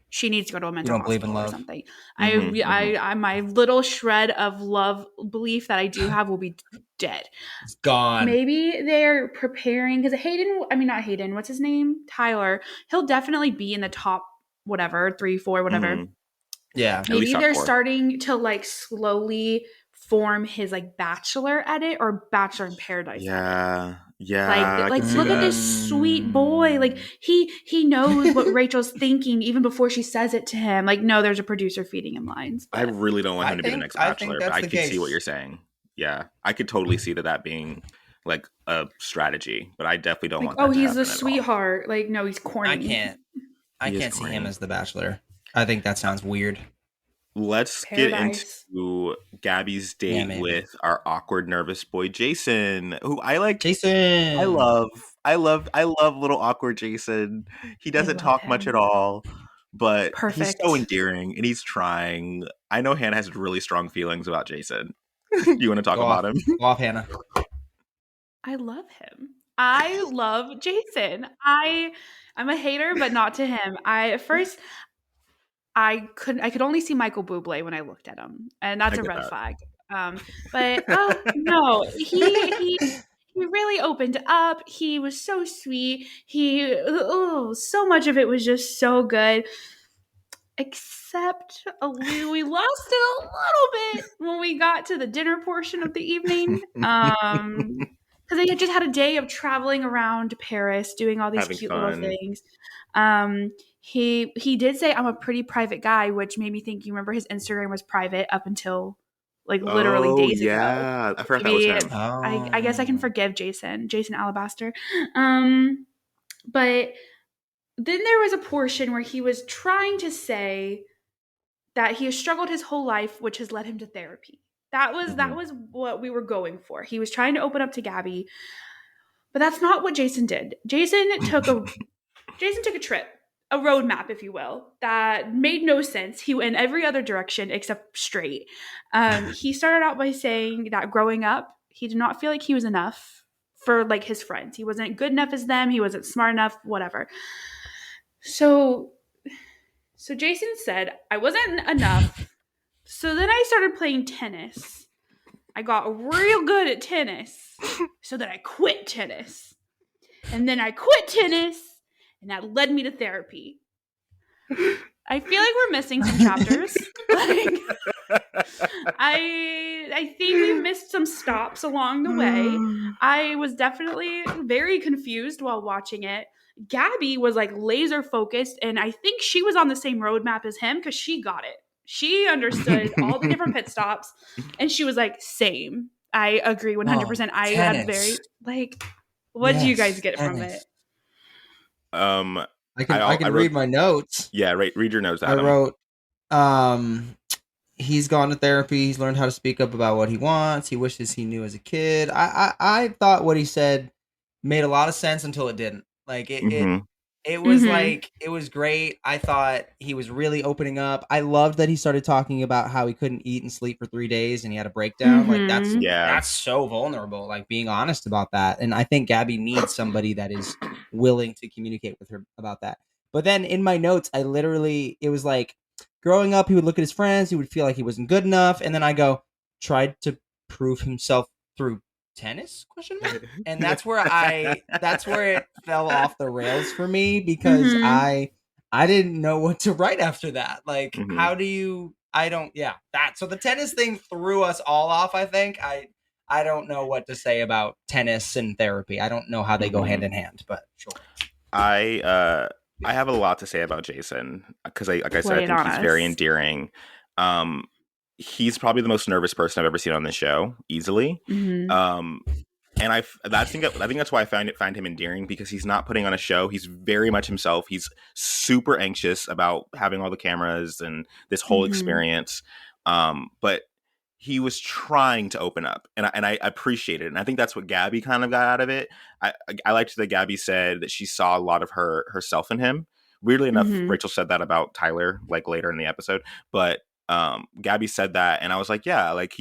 she needs to go to a mental hospital or something. I my little shred of love belief that I do have will be dead. It's gone. Maybe they're preparing, because not Hayden, what's his name? Tyler. He'll definitely be in the top whatever, 3, 4, whatever. Yeah. Maybe they're starting to like slowly form his like Bachelor edit or Bachelor in Paradise edit. Yeah. Like look at this sweet boy. Like he knows what Rachel's thinking even before she says it to him. Like, no, there's a producer feeding him lines. I really don't want him to be the next Bachelor, but I the can case. see what you're saying. Yeah, I could totally see that being like a strategy, but I definitely don't want that to happen. He's a sweetheart. Like, no, he's corny. I can't see him as the Bachelor. I think that sounds weird. Let's get into Gabby's date with our awkward, nervous boy Jason, who I like. Jason, I love little awkward Jason. He doesn't talk much at all, but he's so endearing and he's trying. I know Hannah has really strong feelings about Jason. You want to talk about him? Go off, Hannah. I love him. I love Jason. I'm a hater, but not to him. I could only see Michael Bublé when I looked at him, and that's a red flag. But no, he really opened up. He was so sweet. So much of it was just so good. Except we lost it a little bit when we got to the dinner portion of the evening. Because they had just had a day of traveling around Paris, doing all these cute little things. He did say, I'm a pretty private guy, which made me think, you remember his Instagram was private up until like literally days ago. Yeah, I forgot that was him. I guess I can forgive Jason Alabaster. But then there was a portion where he was trying to say that he has struggled his whole life, which has led him to therapy. That was what we were going for. He was trying to open up to Gabby, but that's not what Jason did. Jason took a trip, a roadmap, if you will, that made no sense. He went in every other direction except straight. He started out by saying that growing up, he did not feel like he was enough for like his friends. He wasn't good enough as them. He wasn't smart enough, whatever. So Jason said, I wasn't enough. So then I started playing tennis. I got real good at tennis. So then I quit tennis. And then I quit tennis, and that led me to therapy. I feel like we're missing some chapters. I think we missed some stops along the way. I was definitely very confused while watching it. Gabby was like laser focused, and I think she was on the same roadmap as him because she got it. She understood all the different pit stops, and she was like, same. I agree 100%. I had very what do you guys get from it? I can read my notes. Yeah, read your notes, Adam. I wrote he's gone to therapy. He's learned how to speak up about what he wants. He wishes he knew as a kid. I thought what he said made a lot of sense until it didn't. Like Mm-hmm. it was Mm-hmm. like it was great. I thought he was really opening up. I loved that he started talking about how he couldn't eat and sleep for 3 days and he had a breakdown. Like Mm-hmm. Yeah. that's so vulnerable. Like being honest about that. And I think Gabby needs somebody that is willing to communicate with her about that. But then in my notes, it was like growing up, he would look at his friends, he would feel like he wasn't good enough, and then I go, tried to prove himself through tennis? Question mark. And that's where it fell off the rails for me because Mm-hmm. I didn't know what to write after that. Like, Mm-hmm. how do you? I don't. Yeah, that. So the tennis thing threw us all off. I think I don't know what to say about tennis and therapy. I don't know how they go Mm-hmm. hand in hand, but sure. I uh I have a lot to say about Jason because like I said, I Lay it think on he's very us. endearing. Um, he's probably the most nervous person I've ever seen on this show, easily. Mm-hmm. Um, and I think that's why I find him endearing because he's not putting on a show. He's very much himself. He's super anxious about having all the cameras and this whole Mm-hmm. experience. But he was trying to open up, and I appreciate it. And I think that's what Gabby kind of got out of it. I liked that Gabby said that she saw a lot of herself in him. Weirdly enough, Mm-hmm. Rachel said that about Tyler like later in the episode, but Gabby said that, and I was like, yeah, like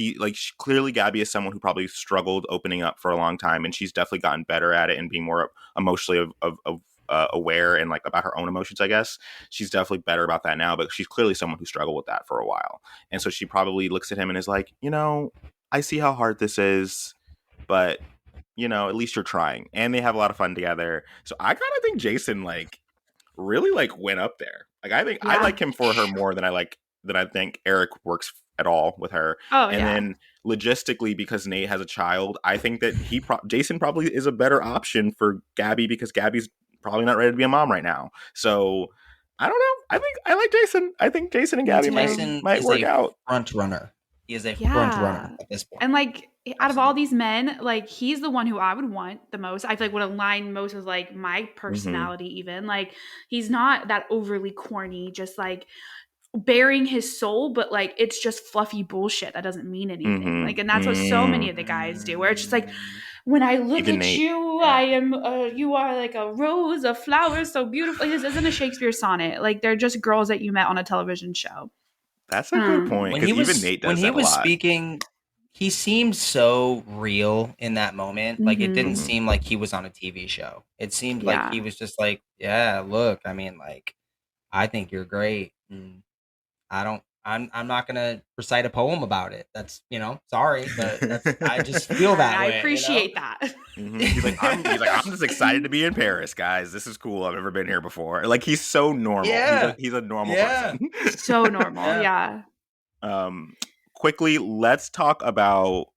clearly Gabby is someone who probably struggled opening up for a long time, and she's definitely gotten better at it and being more emotionally aware and like about her own emotions. I guess she's definitely better about that now, but she's clearly someone who struggled with that for a while, and so she probably looks at him and is like, I see how hard this is, but at least you're trying, and they have a lot of fun together. So I kind of think Jason like really like went up there. Like I think I Yeah. like him for her more than I think Eric works at all with her. Oh And yeah. then logistically, because Nate has a child, I think that Jason probably is a better option for Gabby because Gabby's probably not ready to be a mom right now. So I don't know. I think I like Jason. I think Jason and Me Gabby too. Tyson might is work a out. front runner. He is a front runner Yeah. at this point. And like out of all Absolutely. these men, like he's the one who I would want the most. I feel like would align most with like my Mm-hmm. personality even. Like he's not that overly corny, just like bearing his soul, but like it's just fluffy bullshit that doesn't mean anything. Mm-hmm. Like and that's what so many Mm. of the guys do where it's just like when I look Even at Nate. you, Yeah. I am you are like a rose, a flower, so beautiful. This isn't a Shakespeare sonnet. Like they're just girls that you met on a television show. That's a good Um point because even Nate When does he that a was lot. speaking, he seemed so real in that moment. Like it didn't mhm. Mm-hmm. seem like he was on a TV show. It seemed like he Yeah. was just like, yeah, look, I mean, like, I think you're great. And I'm not gonna recite a poem about it. That's sorry, but that's I just feel And that I way. appreciate that. Mm-hmm. I'm just excited to be in Paris, guys. This is cool. I've never been here before. Like he's so normal. Yeah. He's a normal Yeah. person. So normal. Yeah. Yeah. um, quickly, let's talk about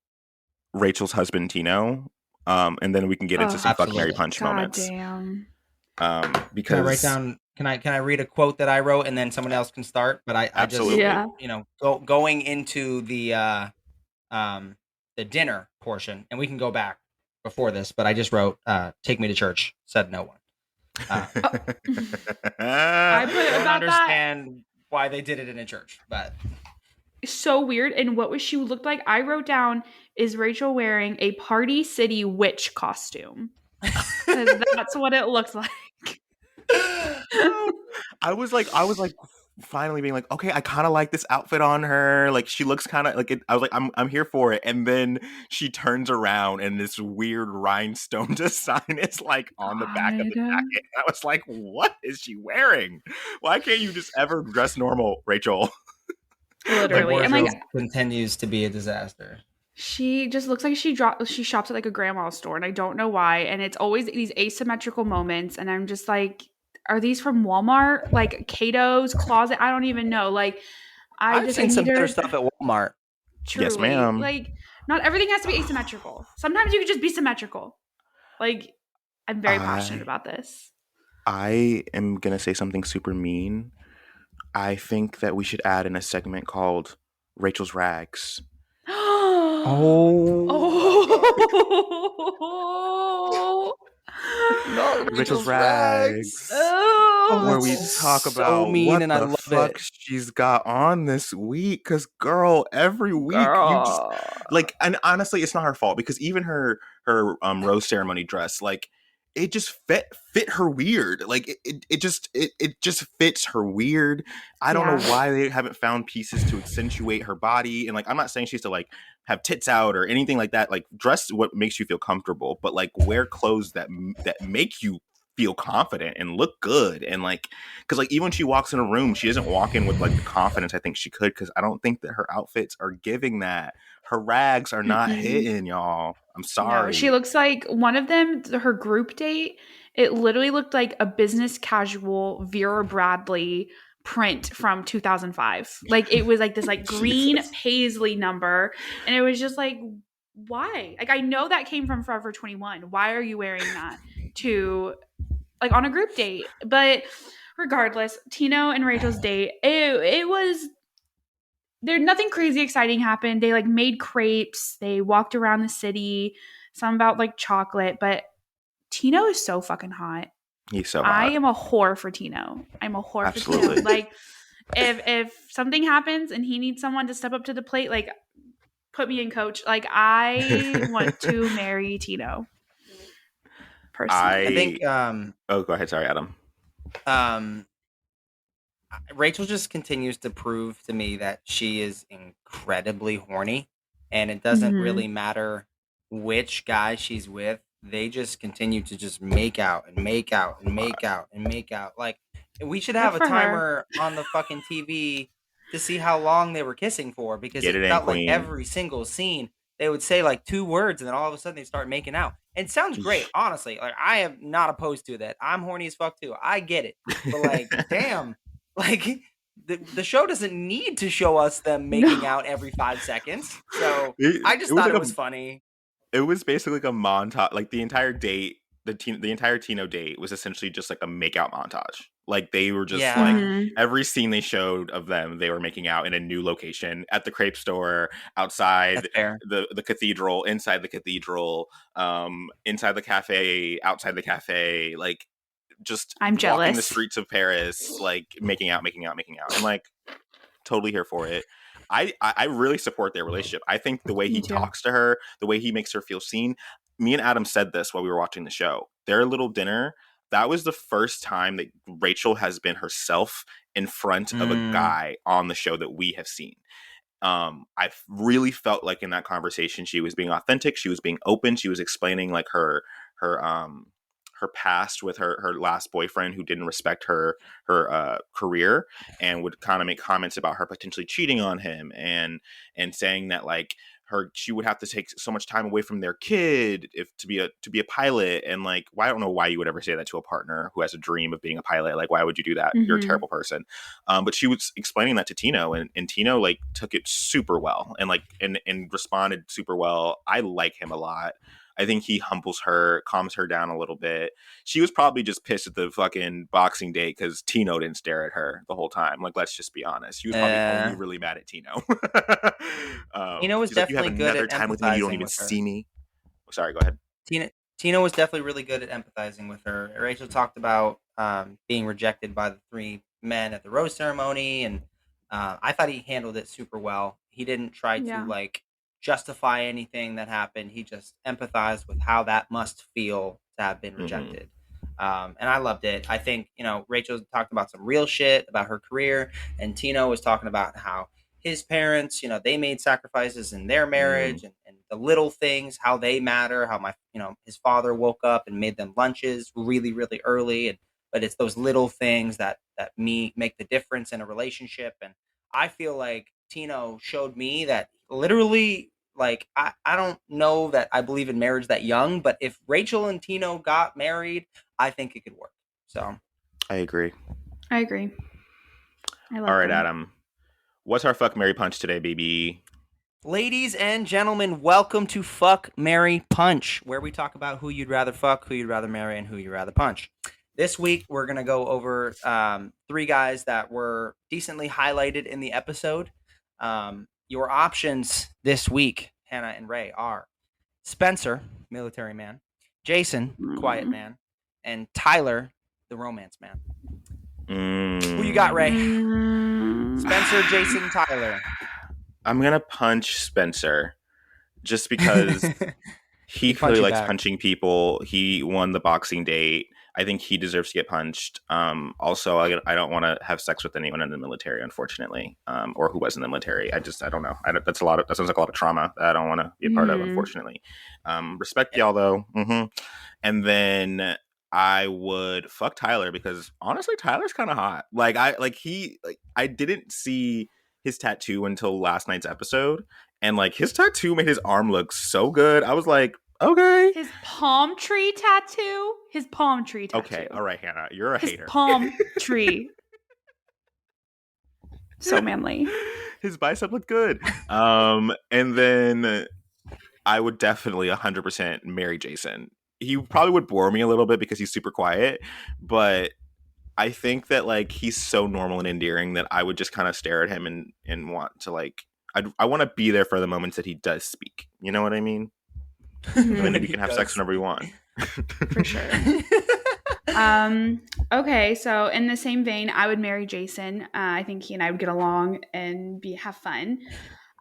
Rachel's husband Tino, and then we can get into Oh, some fuck Mary Absolutely. punch god moments. damn. Can I write Because down? Can I read a quote that I wrote and then someone else can start? But I just absolutely. Yeah. going into um the dinner portion, and we can go back before this. But I just wrote, "Take me to church," said no one. Uh, I I put don't about that understand why they did it in a church, but so weird. And what was she looked like? I wrote down, is Rachel wearing a Party City witch costume? Because that's what it looks like. No, I was like, finally being like, okay, I kind of like this outfit on her. Like, she looks kind of like it. I was like, I'm here for it. And then she turns around, and this weird rhinestone design is like on the back of the God. jacket. And I was like, what is she wearing? Why can't you just ever dress normal, Rachel? the Literally. And like wardrobe continues to be a disaster. she just looks like she shops at like a grandma's store and I don't know why. And it's always these asymmetrical moments. And I'm just like, are these from Walmart? Like Cato's closet? I don't even know. Like I I've just I seen need some better her stuff at Walmart. Yes, truly. ma'am. Like not everything has to be asymmetrical. Sometimes you can just be symmetrical. Like I'm very passionate I about this. I am gonna say something super mean. I think that we should add in a segment called Rachel's Rags. Oh. Not Rachel's Rachel's Rags. rags. Oh. Oh, where we it's gross. talk so about mean, what and I the love it. fuck she's got on this week. Because, girl, every week you just Girl. like, and honestly, it's not her fault because even her rose ceremony dress, like, it just fit her weird. Like it just fits her weird. I don't know Yeah. why they haven't found pieces to accentuate her body. And like, I'm not saying she has to like have tits out or anything like that. Like, dress what makes you feel comfortable, but like wear clothes that make you feel confident and look good. And like, because like even when she walks in a room, she doesn't walk in with like the confidence I think she could, because I don't think that her outfits are giving that. Her rags are not Mm-mm. hitting, y'all. I'm No, she sorry. looks like one of them, her group date, it literally looked like a business casual Vera Bradley print from 2005. Like it was like this like green Jesus. paisley number, and it was just like, why? Like I know that came from Forever 21. Why are you wearing that to like on a group date? But regardless, Tino and Rachel's date, it was there, nothing crazy exciting happened. They like made crepes, they walked around the city, some about like chocolate, but Tino is so fucking hot. He's so I hot. am a whore for Tino. I'm a whore for Tino. Absolutely. Like if something happens and he needs someone to step up to the plate, like put me in coach. Like I want to marry Tino I personally. I think oh, go ahead. Sorry, Adam. um Rachel just continues to prove to me that she is incredibly horny, and it doesn't Mm-hmm. really matter which guy she's with. They just continue to just make out and make out and make out and make out. Like, we should Good have a for her. timer on the fucking TV to see how long they were kissing for, because Get it it in, felt like Queen. every single scene they would say like 2 words, and then all of a sudden they start making out. And it sounds great, honestly. Like, I am not opposed to that. I'm horny as fuck too. I get it. But like, damn, like the show doesn't need to show us them making No. out every 5 seconds. So I It just was thought like it a was funny. it was basically like a montage. Like the entire date, the entire Tino date was essentially just like a makeout montage. Like they were just like Yeah, Mm-hmm. every scene they showed of them, they were making out in a new location, at the crepe store, outside that's fair. the cathedral, inside the cathedral, inside the cafe, outside the cafe, like just I'm walking the jealous. streets of Paris, like making out, making out, making out, and like totally here for it. I really support their relationship. I think the way Me he too. talks to her, the way he makes her feel seen. Me and Adam said this while we were watching the show. Their little dinner, that was the first time that Rachel has been herself in front of a Mm, guy on the show that we have seen. I really felt like in that conversation she was being authentic, she was being open, she was explaining like her her past with her last boyfriend who didn't respect her career, and would kind of make comments about her potentially cheating on him, and saying that like she would have to take so much time away from their kid if to be a pilot. And like, why, I don't know why you would ever say that to a partner who has a dream of being a pilot. Like, why would you do that? You're a Mm-hmm. terrible person. But she was explaining that to Tino, and Tino like took it super well, and like and responded super well. I like him a lot. I think he humbles her, calms her down a little bit. She was probably just pissed at the fucking boxing date because Tino didn't stare at her the whole time. Like, let's just be honest. She was probably only uh, really mad at Tino. Tina was He's like, you have definitely good another at time with me, you don't empathizing even with her. see me. Oh, sorry, go ahead. Tina was definitely really good at empathizing with her. Rachel talked about being rejected by the three men at the rose ceremony, and I thought he handled it super well. He didn't try to Yeah. like justify anything that happened. He just empathized with how that must feel to have been Mm-hmm. rejected. And I loved it. I think, Rachel talked about some real shit about her career, and Tino was talking about how his parents, they made sacrifices in their Mm-hmm. marriage, and the little things, how they matter, how his father woke up and made them lunches really, really early. But it's those little things that make the difference in a relationship. And I feel like Tino showed me that literally, like, I don't know that I believe in marriage that young, but if Rachel and Tino got married, I think it could work. So, I agree. I agree. I All like right, them. Adam. What's our fuck Mary punch today, baby? ladies and gentlemen, welcome to Fuck, Marry, Punch, where we talk about who you'd rather fuck, who you'd rather marry, and who you'd rather punch. This week, we're going to go over three guys that were decently highlighted in the episode. Your options this week, Hannah and Ray, are Spencer, military man, Jason, quiet Mm. man, and Tyler, the romance man. Mm. Who you got, Ray? Mm. Spencer, Jason, Tyler. I'm gonna punch Spencer just because he He'd punch clearly you likes back. punching people. He won the boxing date. I think he deserves to get punched. Also, I don't want to have sex with anyone in the military, unfortunately, or who was in the military. I don't know. That's a lot of that sounds like a lot of trauma that I don't want to be a part of, unfortunately. Respect y'all though. And then I would fuck Tyler because honestly, Tyler's kind of hot. I didn't see his tattoo until last night's episode, and like his tattoo made his arm look so good. I was like, okay. His palm tree tattoo. Okay, all right, Hannah, you're a His hater. palm tree. So manly. His bicep looked good. And then I would definitely 100% marry Jason. He probably would bore me a little bit because he's super quiet, but I think that like he's so normal and endearing that I would just kind of stare at him and want to like I want to be there for the moments that he does speak. You know what I mean? And then you can have sex whenever you want. For sure. Okay, so in the same vein, I would marry Jason. I think he and I would get along and have fun.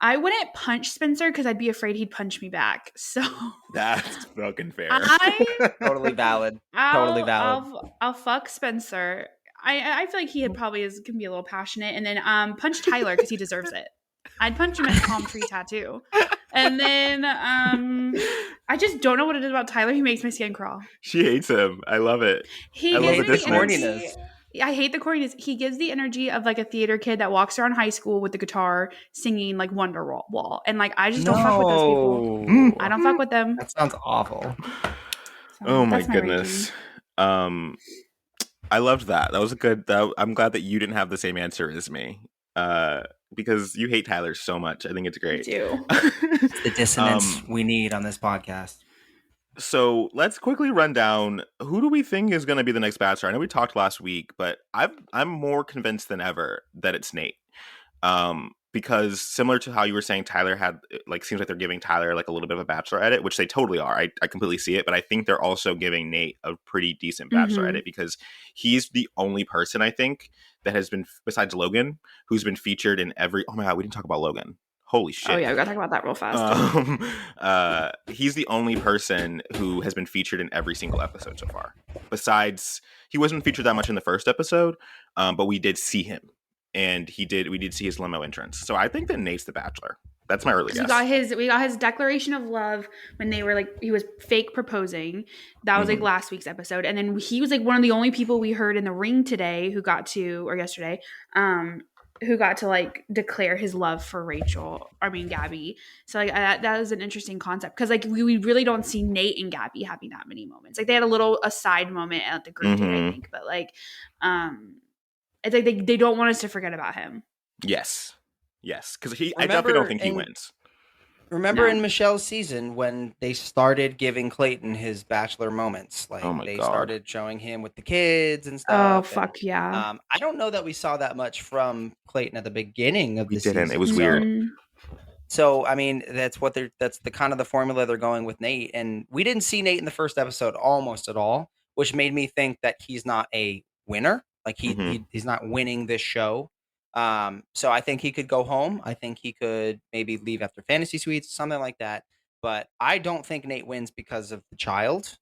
I wouldn't punch Spencer because I'd be afraid he'd punch me back. So That's fucking fair. Totally valid. Totally valid. I'll fuck Spencer. I feel like he probably can be a little passionate, and then punch Tyler because he deserves it. I'd punch him at the palm tree tattoo. And then I just don't know what it is about Tyler. He makes my skin crawl. She hates him. I love it. He I love the gives the dissonance. energy. I hate the corniness. He gives the energy of like a theater kid that walks around high school with the guitar singing like Wonderwall. And like I just don't fuck with those people. I don't fuck with them. That sounds awful. So, Oh my that's goodness. I loved that. That was a good. I'm glad that you didn't have the same answer as me. Because you hate Tyler so much. I think it's great. I do. It's the dissonance we need on this podcast. So let's quickly run down who do we think is going to be the next Bachelor. I know we talked last week, but I'm more convinced than ever that it's Nate. Because similar to how you were saying, Tyler had like seems like they're giving Tyler like a little bit of a Bachelor edit, which they totally are. I completely see it, but I think they're also giving Nate a pretty decent Bachelor edit because he's the only person I think that has been besides Logan who's been featured in every. Oh my god, we didn't talk about Logan. Holy shit. Oh yeah, we gotta talk about that real fast. He's the only person who has been featured in every single episode so far. Besides, he wasn't featured that much in the first episode, but we did see him, and we did see his limo entrance. So I think that Nate's the Bachelor. That's my early guess. We got his declaration of love when they were like he was fake proposing. That was like last week's episode, and then he was like one of the only people we heard in the ring today yesterday, who got to like declare his love for Gabby. So like that was an interesting concept because like we really don't see Nate and Gabby having that many moments. Like they had a little aside moment at the group date, I think, but like it's like they don't want us to forget about him. Yes, because I definitely don't think he wins. Remember in Michelle's season when they started giving Clayton his Bachelor moments, like started showing him with the kids and stuff. Oh fuck yeah! I don't know that we saw that much from Clayton at the beginning of the season. It was weird. So I mean, that's the kind of the formula they're going with Nate, and we didn't see Nate in the first episode almost at all, which made me think that he's not a winner. Like he's not winning this show. So I think he could go home. I think he could maybe leave after Fantasy Suites, something like that. But I don't think Nate wins because of the child.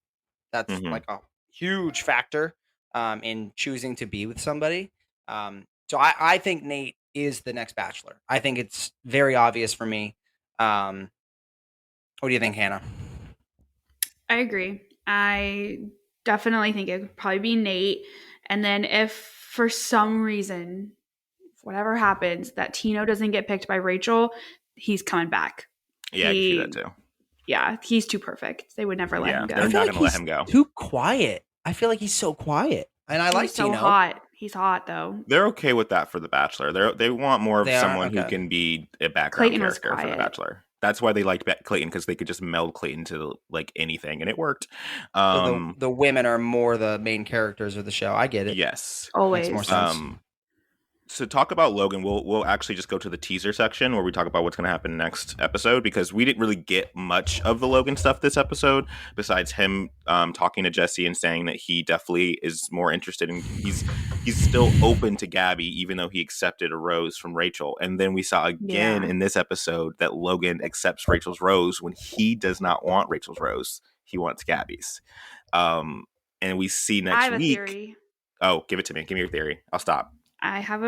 That's like a huge factor in choosing to be with somebody. So I think Nate is the next Bachelor. I think it's very obvious for me. What do you think, Hannah? I agree. I definitely think it could probably be Nate. And then if for some reason, whatever happens, that Tino doesn't get picked by Rachel, he's coming back. Yeah, I can see that too. Yeah, he's too perfect. They would never let him go. They're not going to let him go. Too quiet. I feel like he's so quiet. And I like Tino. He's so hot. He's hot, though. They're okay with that for The Bachelor. They want more of someone who can be a background character for The Bachelor. That's why they liked Clayton, because they could just meld Clayton to like anything, and it worked. So the women are more the main characters of the show. I get it. Yes. Always. Makes more sense. to talk about Logan, we'll actually just go to the teaser section where we talk about what's going to happen next episode, because we didn't really get much of the Logan stuff this episode besides him talking to Jesse and saying that he definitely is more interested in he's still open to Gabby even though he accepted a rose from Rachel. And then we saw again Yeah. in this episode that Logan accepts Rachel's rose when he does not want Rachel's rose. He wants Gabby's. And we see I next have a week. theory. Oh, give it to me. Give me your theory. I'll stop. I have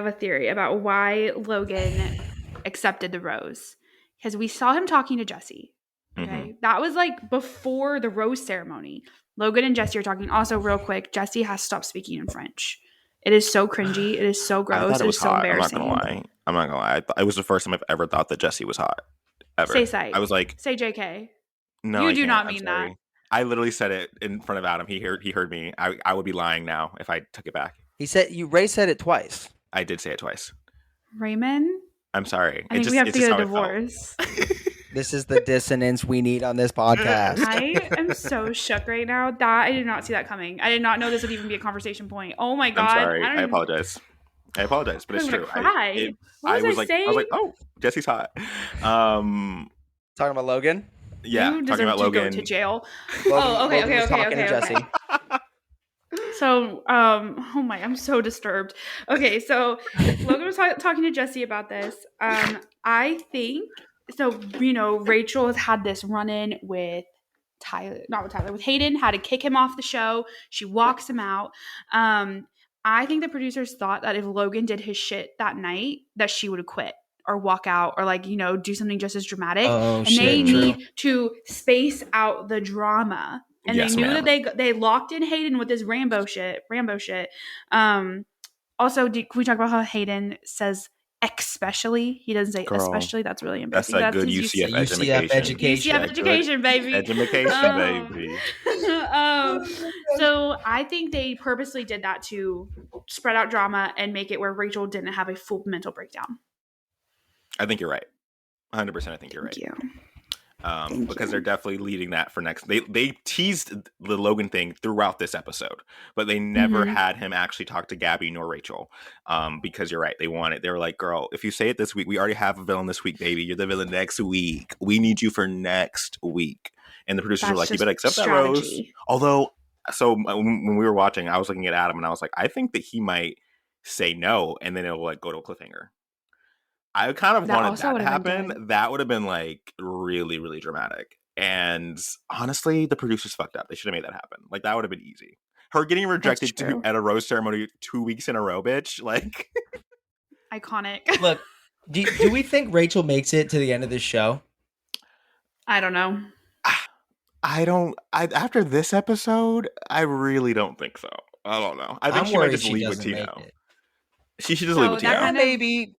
a theory about why Logan accepted the rose, because we saw him talking to Jesse. Okay, that was like before the rose ceremony. Logan and Jesse are talking. Also, real quick, Jesse has stopped speaking in French. It is so cringy. It is so gross. I thought it was so hot. embarrassing. I'm not gonna lie. It was the first time I've ever thought that Jesse was hot. Ever. Say sight. I was like, say JK. no, you I do can't. not I'm mean sorry. that. I literally said it in front of Adam. He heard me. I would be lying now if I took it back. Ray said it twice. I did say it twice. Raymond? I'm sorry. I think we have to get a divorce. This is the dissonance we need on this podcast. I am so shook right now. I did not see that coming. I did not know this would even be a conversation point. Oh my God. I'm sorry. I apologize. But it's true. Cry. What was I saying? I was like, oh, Jesse's hot. Talking about Logan? Yeah, you talking about Logan. To go to jail. Logan was talking to Jesse. So, I'm so disturbed. Okay, so Logan was talking to Jesse about this. I think so. Rachel has had this run-in with with Hayden. Had to kick him off the show. She walks him out. I think the producers thought that if Logan did his shit that night, that she would have quit or walk out or do something just as dramatic. Oh, and shit, they true. need to space out the drama. And yes, they knew ma'am. that they locked in Hayden with this Rambo shit. Also, can we talk about how Hayden says especially? He doesn't say especially. That's really embarrassing. That's a good UCF education. UCF education, baby. Education, baby. So I think they purposely did that to spread out drama and make it where Rachel didn't have a full mental breakdown. I think you're right. 100%. I think you're right. Thank you. Because they're definitely leading that for next. They teased the Logan thing throughout this episode, but they never had him actually talk to Gabby nor Rachel. Because you're right, they were like, girl, if you say it this week, we already have a villain this week, baby. You're the villain next week. We need you for next week. And the producers were like, you better accept strategy. That rose. Although, so when we were watching, I was looking at Adam and I was like, I think that he might say no, and then it'll go to a cliffhanger. I kind of wanted that to happen. That would have been really, really dramatic. And honestly, the producers fucked up. They should have made that happen. That would have been easy. Her getting rejected at a rose ceremony 2 weeks in a row, bitch. Iconic. Look, do we think Rachel makes it to the end of this show? I don't know. After this episode, I really don't think so. I don't know. I think she might just leave with Tino. She should just leave with Tino. Maybe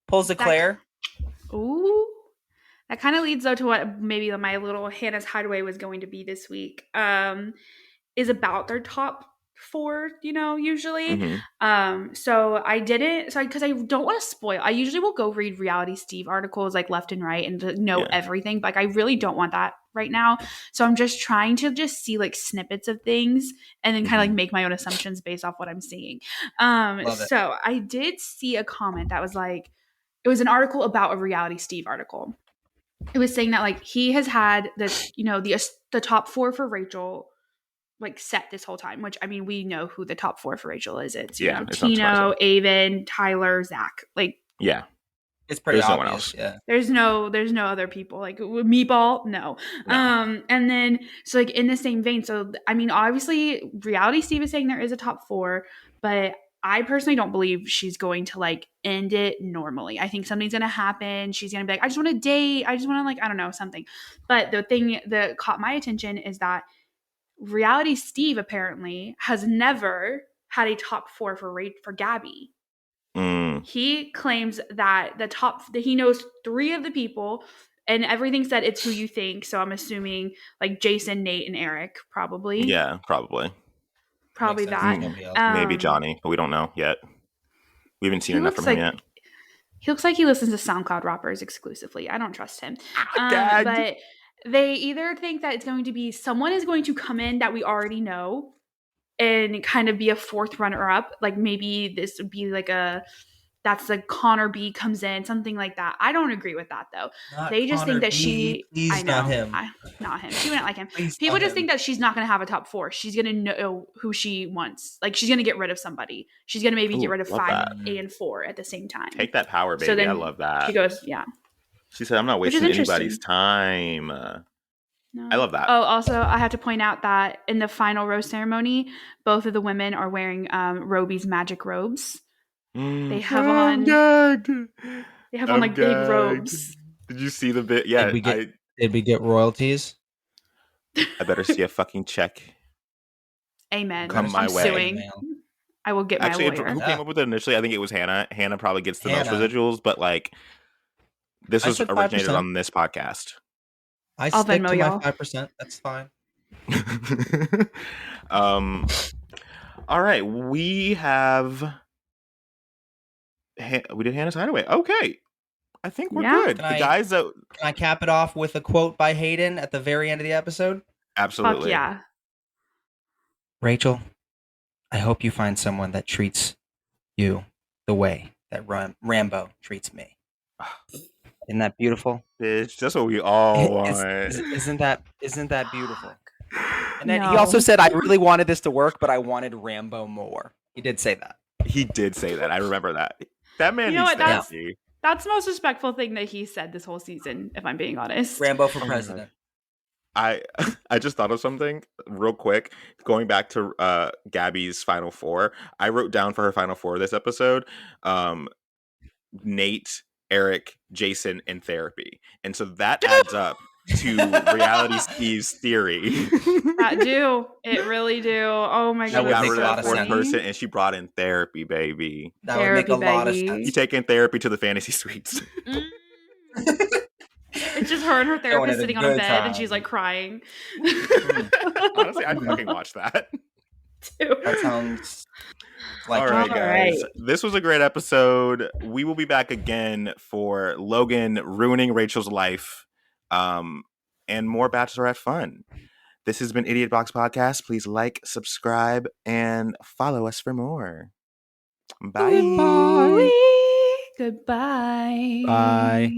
pulls a Claire. Ooh. That kind of leads though to what maybe my little Hannah's Hideaway was going to be this week. Is about their top 4, usually. So I didn't, because I don't want to spoil. I usually will go read Reality Steve articles left and right and to know everything, but I really don't want that right now. So I'm just trying to see snippets of things and then kind of make my own assumptions based off what I'm seeing. So I did see a comment that was it was an article about a Reality Steve article. It was saying that he has had this, the top 4 for Rachel set this whole time, which I mean, we know who the top 4 for Rachel is. It's Tino, Avon, Tyler, Zach. It's pretty there's obvious. No one else. Yeah. There's no other people Meatball. No. And then so in the same vein. So I mean, obviously, Reality Steve is saying there is a top 4, but I personally don't believe she's going to end it normally. I think something's going to happen. She's going to be I just want to date. I just want to I don't know, something. But the thing that caught my attention is that Reality Steve apparently has never had a top 4 for Gabby. He claims that that he knows 3 of the people and everything said it's who you think. So I'm assuming Jason, Nate, and Eric probably. Yeah, probably. Probably that. Maybe Johnny, but we don't know yet. We haven't seen enough from him yet. He looks like he listens to SoundCloud rappers exclusively. I don't trust him. But they either think that it's going to be someone is going to come in that we already know and kind of be a fourth runner up. Like maybe this would be like that's like Connor B comes in, something like that. I don't agree with that though. Not They just Connor think that B. I Please, not know, him. not him. She wouldn't like him. Please, People not just him. think that she's not going to have a top 4. She's going to know who she wants. Like she's going to get rid of somebody. She's going to maybe get rid of love 5 that. and 4 at the same time. Take that power, baby. So then I love that. she goes, yeah. She said, I'm not Which is wasting interesting. anybody's time. No. I love that. Oh, also, I have to point out that in the final rose ceremony, both of the women are wearing Roby's magic robes. They have on. They have on like big robes. Did you see the bit? Yeah, Did we get royalties? I better see a fucking check. Amen. Come my I'm way. suing. I will get my lawyer. Who came up with it initially? I think it was Hannah. Hannah probably gets the most Hannah. residuals, but like this was originated 5%. on this podcast. I'll stick Venmo to y'all. my 5%. That's fine. All right, we did Hannah's Hideaway. Okay, I think we're good. Can I cap it off with a quote by Hayden at the very end of the episode? Absolutely. Fuck yeah. Rachel, I hope you find someone that treats you the way that Rambo treats me. Isn't that beautiful? Bitch, that's what we all want. Isn't that beautiful? And then he also said, I really wanted this to work, but I wanted Rambo more. He did say that. He did say that. I remember that. That man needs therapy. That's the most respectful thing that he said this whole season, if I'm being honest. Rambo for president. I just thought of something real quick. Going back to Gabby's final 4, I wrote down for her final 4 this episode, Nate, Eric, Jason, and therapy. And so that adds up to Reality Steve's theory. It really do. Oh my god, she got rid of that 4th person, and she brought in therapy, baby. That would make a lot of sense. You taking therapy to the fantasy suites. It's just her and her therapist sitting on a bed, and she's like crying. Honestly, I'd fucking watch that. That sounds like all right, guys. This was a great episode. We will be back again for Logan ruining Rachel's life, and more Bachelorette fun. This has been IdiotBox Podcast. Please like, subscribe, and follow us for more. Bye. Goodbye. Bye.